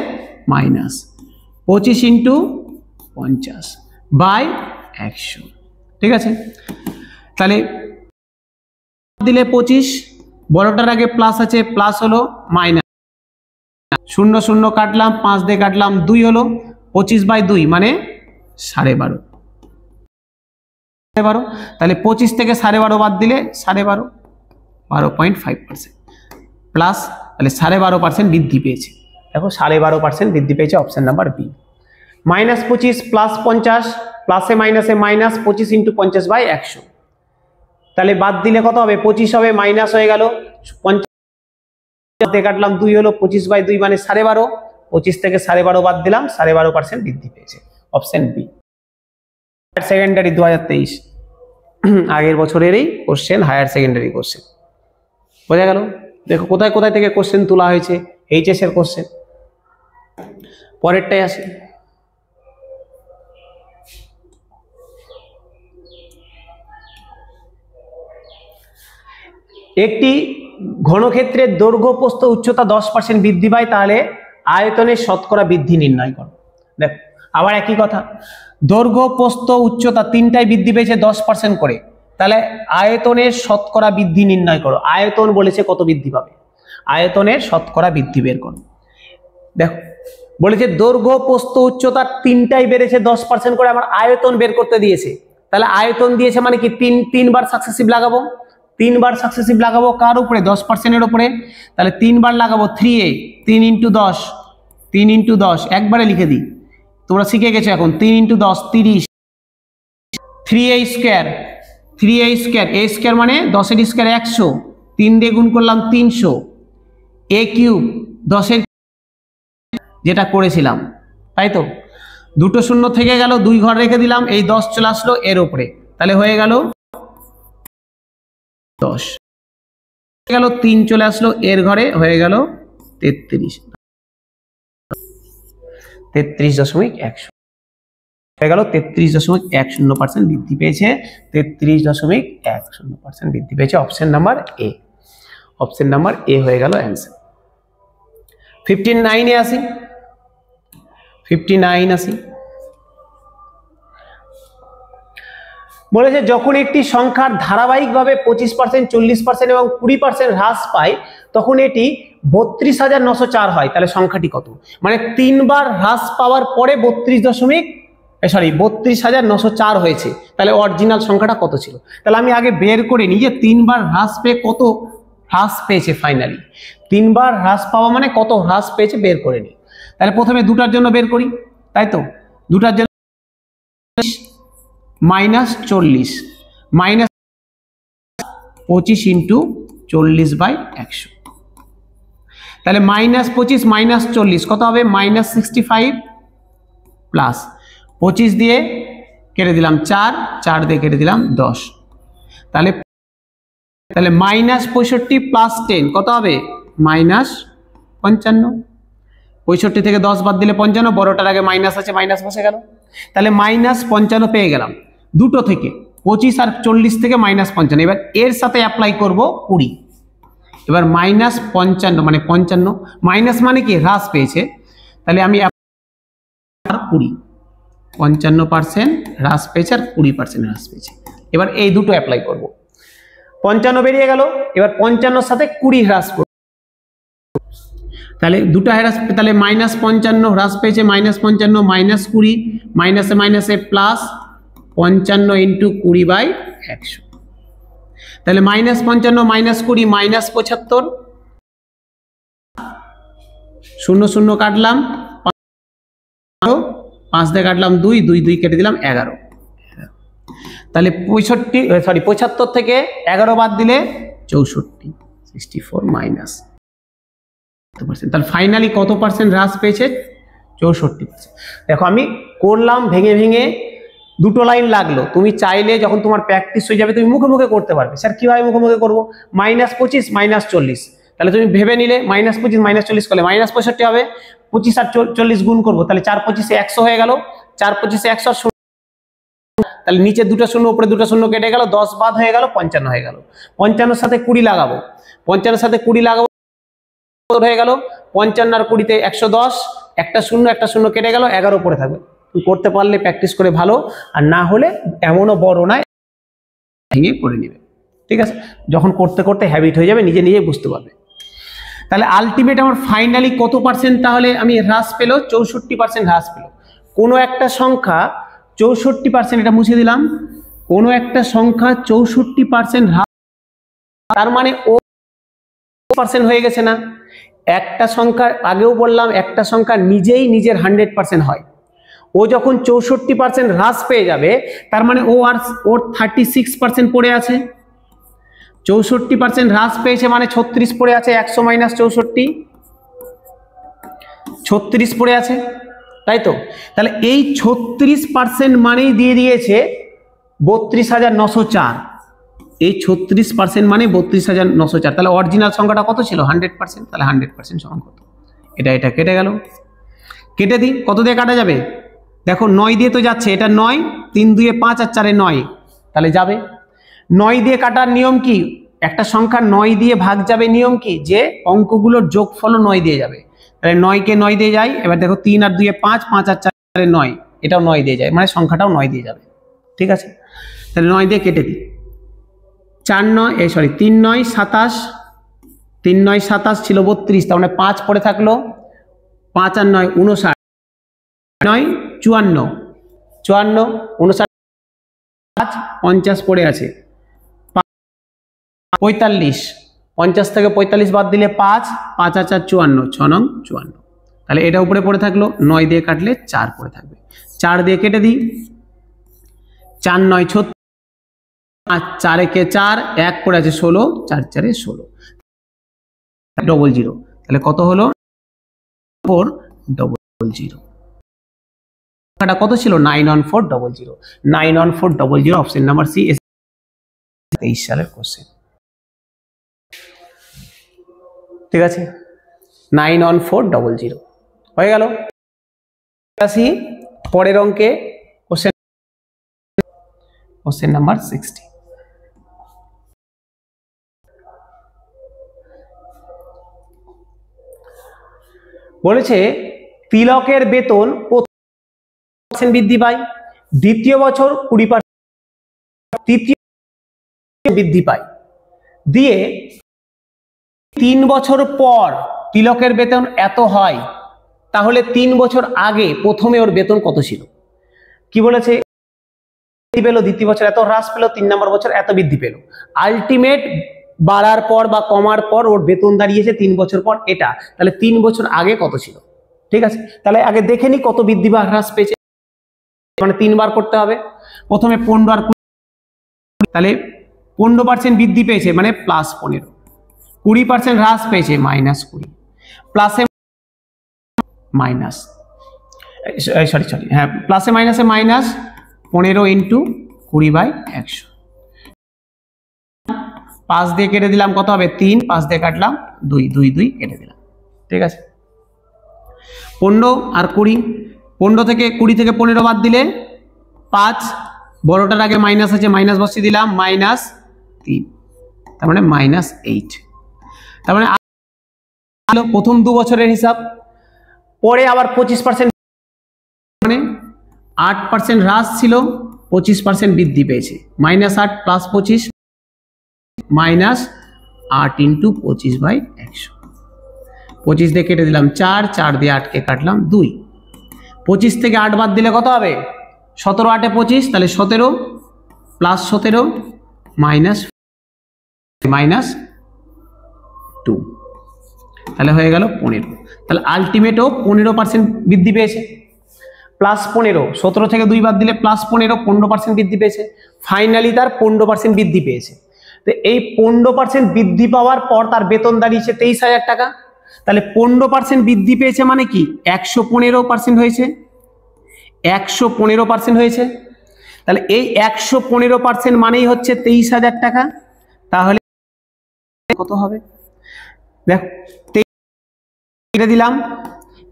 মাইনাস, 25 ইন্টু 50 বাই 100। ঠিক আছে, তাহলে দিলে 25, বড়টার আগে প্লাস আছে, প্লাস হলো মাইনাস, 0 0 কাটলাম, 5 দিয়ে কাটলাম, 2 হলো, 25 বাই 2 মানে 12.5, তাহলে 25 থেকে 12.5 বাদ দিলে 12.5, 12.5% প্লাস, তাহলে 12.5% বৃদ্ধি পেয়েছে। দেখো 12.5% বৃদ্ধি পেয়েছে, option number B. Minus 25 plus 50, প্লাসে মাইনাসে মাইনাস, 25 ইন্টু 50 বাই 100, তাহলে বাদ দিলে কত হবে? 25 হবে, মাইনাস হয়ে গেল, 50 দিয়ে কাটলাম, 2 হলো, 25 বাই 2 মানে 12.5, 25 থেকে 12.5 বাদ দিলাম, 12.5% বৃদ্ধি পেয়েছে, অপশন বি। হায়ার সেকেন্ডারি 2023, আগের বছরেরই কোশ্চেন, হায়ার সেকেন্ডারি কোশ্চেন, বোঝা গেল? দেখো কোথায় কোথায় থেকে কোশ্চেন তোলা হয়েছে, এইচএস এর কোশ্চেন। পরেরটাই আসে। একটি ঘনক্ষেত্রের দৈর্ঘ্য প্রস্থ উচ্চতা 10% বৃদ্ধি পায়, তাহলে আয়তনের শতকরা বৃদ্ধি নির্ণয় করো। দেখো আবার একই কথা, দৈর্ঘ্য প্রস্থ উচ্চতা তিনটাই বৃদ্ধি পেয়েছে 10% করে, তাহলে আয়তনের শতকরা বৃদ্ধি নির্ণয় করো। আয়তন বলেছে কত বৃদ্ধি পাবে, আয়তনের শতকরা বৃদ্ধি বের করো। দেখো বলেছে দৈর্ঘ্য প্রস্থ উচ্চতা তিনটাই বেড়েছে 10% করে, আমার আয়তন বের করতে দিয়েছে। তাহলে আয়তন দিয়েছে মানে কি তিনবার সাকসেসিভ লাগাবো, তিনবার সাকসেসিভ লাগাবো কার উপরে, 10%-এর উপরে। তাহলে তিনবার লাগাবো 3a, 3 × 10, 3 × 10 একবারে লিখে দিই, তোমরা শিখে গেছো এখন। 3 × 10 30, 3a square, 3a square, a square মানে 10-এর স্কোয়ার 100, 3 দিয়ে গুণ করলাম 300, a কিউব 10-এর যেটা করেছিলাম, তাই তো। দুটো শূন্য থেকে গেল, 2 ঘর রেখে দিলাম, এই 10 চলে আসলো এর উপরে, তাহলে হয়ে গেল 10, গেল 3 চলে আসলো এর ঘরে, হয়ে গেল 33, 33.10 হয়ে গেল। 33.10% বৃদ্ধি পেয়েছে, 33.10% বৃদ্ধি পেয়েছে। Option number A, option number A হয়ে গেল অ্যান্সার। 59-এ আসি, 59 আসি। বলেছে যখন একটি সংখ্যার ধারাবাহিকভাবে 25%, 40% এবং 20% হ্রাস পায়, তখন এটি 32,904 হয়। তাহলে সংখ্যাটি কত? মানে 3 বার হ্রাস পাওয়ার পরে 32,904 হয়েছে, তাহলে অরিজিনাল সংখ্যাটা কত ছিল? তাহলে আমি আগে বের করে নিই যে 3 বার হ্রাস পেয়ে কত হ্রাস পেয়েছে ফাইনালি। 3 বার হ্রাস পাওয়া মানে কত হ্রাস পেয়েছে বের করে নিই। তাহলে প্রথমে দুটার জন্য বের করি, তাই তো। দুটার জন্য -40 -25 × 40/100, তাহলে -25 -40 কত হবে? -65 প্লাস 25 দিয়ে কেটে দিলাম 4, 4 দিয়ে কেটে দিলাম 10, তাহলে -65 প্লাস 10 কত হবে? -55। 65 থেকে 10 বাদ দিলে 55, বড়টার আগে মাইনাস আছে, মাইনাস বসে গেল। তাহলে -55 পেয়ে গেলাম দুটো থেকে, 25 আর 40 থেকে -55। এবার এর সাথে অ্যাপ্লাই করব 20। এবার -55 মানে 55, মাইনাস মানে কি হ্রাস পেয়েছে, তাহলে আমি 20, 55% হ্রাস পেয়েছে আর 20% হ্রাস পেয়েছে। এবার এই দুটো অ্যাপ্লাই করব। 55 বেরিয়ে গেল, এবার 55-র সাথে 20 হ্রাস করব, তাহলে দুটো হ্রাস, তাহলে -55 হ্রাস পেয়েছে, -55 -20, মাইনাসে মাইনাসে প্লাস 55 × 20/100, তাহলে -55 -20 -75, 0 0 কাটলাম, 5 দিয়ে কাটলাম 2, 2 2 কেটে দিলাম 11, তাহলে 75 থেকে 11 বাদ দিলে 64, 64 মাইনাস, তাহলে ফাইনালি কত পার্সেন্ট হ্রাস পেয়েছে? 64%। দেখো আমি করলাম ভেঙে ভেঙে, দুটো লাইন লাগলো। তুমি চাইলে যখন তোমার প্র্যাকটিস হয়ে যাবে তুমি মুখে মুখে করতে পারবে। স্যার কিভাবে মুখে মুখে করবো? -25 -40, তাহলে তুমি ভেবে নিলে -25 -40 করলে -65 হবে, 25 আর 40 গুণ করবো, তাহলে 4 25 100 হয়ে গেল, 4 25 100, তাহলে নিচে দুটো শূন্য উপরে দুটো শূন্য কেটে গেল, 10 বাদ হয়ে গেল, 55 হয়ে গেল। 55-র সাথে 20 লাগাবো, 55-র সাথে 20 লাগাবো, হয়ে গেল 55 আর 20-তে 110, একটা শূন্য কেটে গেল, 11 পড়ে থাকবে। তুমি করতে পারলে প্র্যাকটিস করে ভালো, আর না হলে এমনও বড় নয় ভেঙে করে নিবে, ঠিক আছে? যখন করতে করতে হ্যাবিট হয়ে যাবে, নিজে নিজে বুঝতে পারবে। তাহলে আলটিমেট আমার ফাইনালি কত পার্সেন্ট তাহলে আমি হ্রাস পেলো? 64% হ্রাস পেলো। কোনো একটা সংখ্যা 64%, এটা মুছে দিলাম, কোনো একটা সংখ্যা 64% হ্রাস, তার মানে ও % হয়ে গেছে না? একটা সংখ্যা, আগেও বললাম, একটা সংখ্যা নিজেই নিজের 100% হয়। ও যখন 64% হ্রাস পেয়ে যাবে, তার মানে ওর 36% পড়ে আছে। 64% হ্রাস পেয়েছে মানে 36 পড়ে আছে, 100 - 64, 36 পড়ে আছে, তাই তো? তাহলে এই 36% মানেই দিয়ে দিয়েছে 32,904। এই 36% মানে 32,904। তাহলে অরিজিনাল সংখ্যাটা কত ছিল? 100%। তাহলে 100% সমান কত? এটা কেটে গেল, কেটে দিই। কত দিয়ে কাটা যাবে? দেখো 9 দিয়ে তো যাচ্ছে, এটা 9, 3 2 5 আর 4 9, তাহলে যাবে। 9 দিয়ে কাটার নিয়ম কি? একটা সংখ্যা 9 দিয়ে ভাগ যাবে, নিয়ম কি যে অঙ্কগুলোর যোগফল 9 দিয়ে যাবে। তাহলে 9 কে 9 দিয়ে যায়, এবার দেখো 3 আর 2 এ 5, 5 আর 4 এ 9, এটাও 9 দিয়ে যায়, মানে সংখ্যাটাও 9 দিয়ে যাবে। ঠিক আছে, তাহলে 9 দিয়ে কেটে দিই। 3 9 27, 3 9 27 ছিল 32, তার মানে 5 পড়ে থাকলো, 5 আর 9 59, 9 54, 54 59, 5 50 পড়ে আছে, 45, 50 থেকে 45 বাদ দিলে 5, 5 আর 4 54, 6 নং 54। তাহলে এটা উপরে পড়ে থাকলো, 9 দিয়ে কাটলে 4 পড়ে থাকবে, 4 দিয়ে কেটে দিই। 4 9 36, 4 একে 4, 1 পড়ে আছে 16, 4 4 এ 16, 00। তাহলে কত হলো? 400। সংখ্যাটা কত ছিল? 91400। 91400, অপশন নাম্বার সি, 23 সালের কোশ্চেন। ঠিক আছে, 91400 হয়ে গেল। আসি পরের অঙ্কে, কোশ্চেন নাম্বার 60। বলেছে তিলকের বেতন বৃদ্ধি পায়, দ্বিতীয় বছর 20%, তৃতীয় বৃদ্ধি পায়, দিয়ে 3 বছর পর তিলকের বেতন এত হয়, তাহলে 3 বছর আগে প্রথমে ওর বেতন কত ছিল? কি বলেছে? পেল দ্বিতীয় বছর এত হ্রাস পেল, 3 নম্বর বছর এত বৃদ্ধি পেল। আলটিমেট বাড়ার পর বা কমার পর ওর বেতন দাঁড়িয়েছে 3 বছর পর এটা, তাহলে 3 বছর আগে কত ছিল? ঠিক আছে, তাহলে আগে দেখে নি কত বৃদ্ধি বা হ্রাস পেয়েছে, মানে 3 বার করতে হবে। প্রথমে 15 আর 20, তাহলে 15% বৃদ্ধি পেয়েছে মানে +15, 20% হ্রাস পেয়েছে -20, প্লাসে মাইনাস হ্যাঁ প্লাসে মাইনাসে মাইনাস 15 ইন্টু 20/100। 5 দিয়ে কেটে দিলাম, কত হবে? 3, 5 দিয়ে কাটলাম 2, 2 2 কেটে দিলাম। ঠিক আছে, 15 আর 20, 15 থেকে 20 থেকে 15 বাদ দিলে 5, বড়টার আগে মাইনাস আছে, মাইনাস বসিয়ে দিলাম, -3, তার মানে -8। তার মানে প্রথম 2 বছরের হিসাব, পরে আবার 25%, মানে 8% হ্রাস ছিল, 25% বৃদ্ধি পেয়েছে, -8 + 25, -8 ইন্টু 25/100। 25 দিয়ে কেটে দিলাম 4, 4 দিয়ে 8 কে কাটলাম 2, 25 থেকে 8 বাদ দিলে কত হবে? 17, 8 এ 25, তাহলে 17 + 17 -2, তাহলে হয়ে গেল 15। তাহলে আলটিমেটও 15% বৃদ্ধি পেয়েছে, +15, 17 থেকে 2 বাদ দিলে +15, 15% বৃদ্ধি পেয়েছে, ফাইনালি তার 15% বৃদ্ধি পেয়েছে। তো এই 15% বৃদ্ধি পাওয়ার পর তার বেতন দাঁড়িয়েছে 23,000 টাকা। তাহলে 15% বৃদ্ধি পেয়েছে মানে কি? 115% হয়েছে, 115% হয়েছে। তাহলে এই 115% মানেই হচ্ছে 23,000 টাকা। তাহলে কত হবে? দেখো, 23 কেটে দিলাম,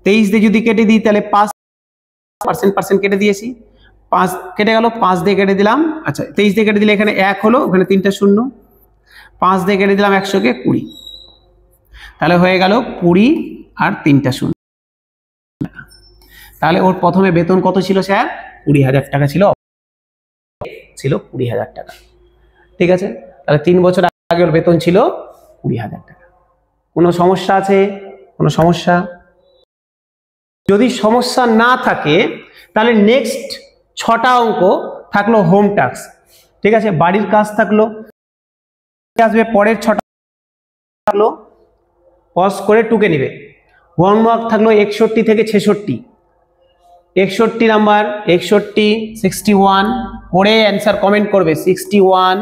23 দিয়ে যদি কেটে দিই তাহলে 5% কেটে দিয়েছি, 5 কেটে গেল, 5 দিয়ে কেটে দিলাম, আচ্ছা 23 দিয়ে কেটে দিলে এখানে 1 হলো, ওখানে 3টা শূন্য, 5 দিয়ে কেটে দিলাম 100 কে 20, তাহলে হয়ে গেল 20 আর 3টা শূন্য। তাহলে ওর প্রথমে বেতন কত ছিল স্যার? 20,000 টাকা ছিল 20,000 টাকা। ঠিক আছে, তাহলে 3 বছর আগে ওর বেতন ছিল 20,000 টাকা। কোনো সমস্যা আছে? কোনো সমস্যা? যদি সমস্যা না থাকে তাহলে নেক্সট 6টা অঙ্ক থাকলো হোম টাস্ক। ঠিক আছে, বাড়ির কাজ থাকলো, আসবে পরের 6টা থাকলো, পজ করে টুকে নিবে। হোমওয়ার্ক থাকলো 61 থেকে 66, 61 নাম্বার, 61, 61 করে অ্যান্সার কমেন্ট করবে, 61,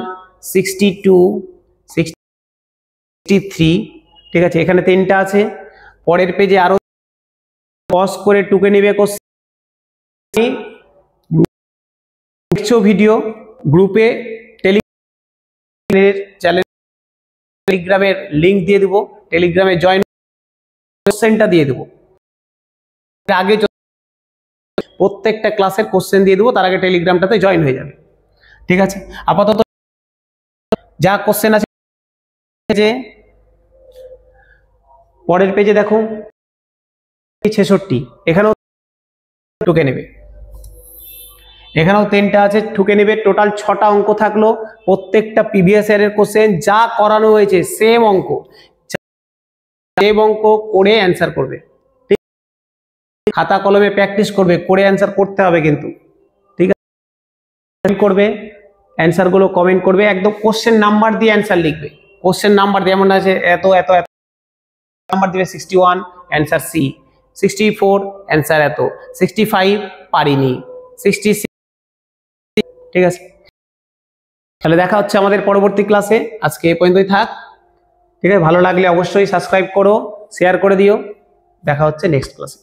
62, 63। ঠিক আছে, এখানে 3টা আছে, পরের পেজে আরো পজ করে টুকে নেবে কোশ্চেন। ভিডিও গ্রুপে টেলিগ্রামের লিংক দিয়ে দেবো, টেলিগ্রামে জয়েন কোশ্চেনটা দিয়ে দেবো, আগে প্রত্যেকটা ক্লাসের কোশ্চেন দিয়ে দেবো, তার আগে টেলিগ্রামটাতে জয়েন হয়ে যাবে। ঠিক আছে, আপাতত যা কোশ্চেন আছে যে পরের পেজে দেখো 66, এখানেও টুকে নেবে, এখানেও 10টা আছে, ঠুকে নেবে। টোটাল 6টা অঙ্ক থাকলো, প্রত্যেকটা প্রিভিয়াস ইয়ারের কোশ্চেন, যা করানো হয়েছে সেম অঙ্ক, সেম অঙ্ক করে অ্যান্সার করবে। ঠিক, খাতা কলমে প্র্যাকটিস করবে, করে অ্যান্সার করতে হবে কিন্তু। ঠিক আছে, করবে অ্যান্সার গুলো, কমেন্ট করবে, একদম কোশ্চেন নাম্বার দিয়ে অ্যান্সার লিখবে। কোশ্চেন নাম্বার যেমন আছে এত এত এত নাম্বার দিবে, 61 অ্যান্সার সি, 64 অ্যান্সার এত, 65 পারিনি, 66। ঠিক আছে, তাহলে দেখা হচ্ছে আমাদের পরবর্তী ক্লাসে। আজকে এই পর্যন্তই থাক। ঠিক আছে, ভালো লাগলে অবশ্যই সাবস্ক্রাইব করো, শেয়ার করে দিও। দেখা হচ্ছে নেক্সট ক্লাসে।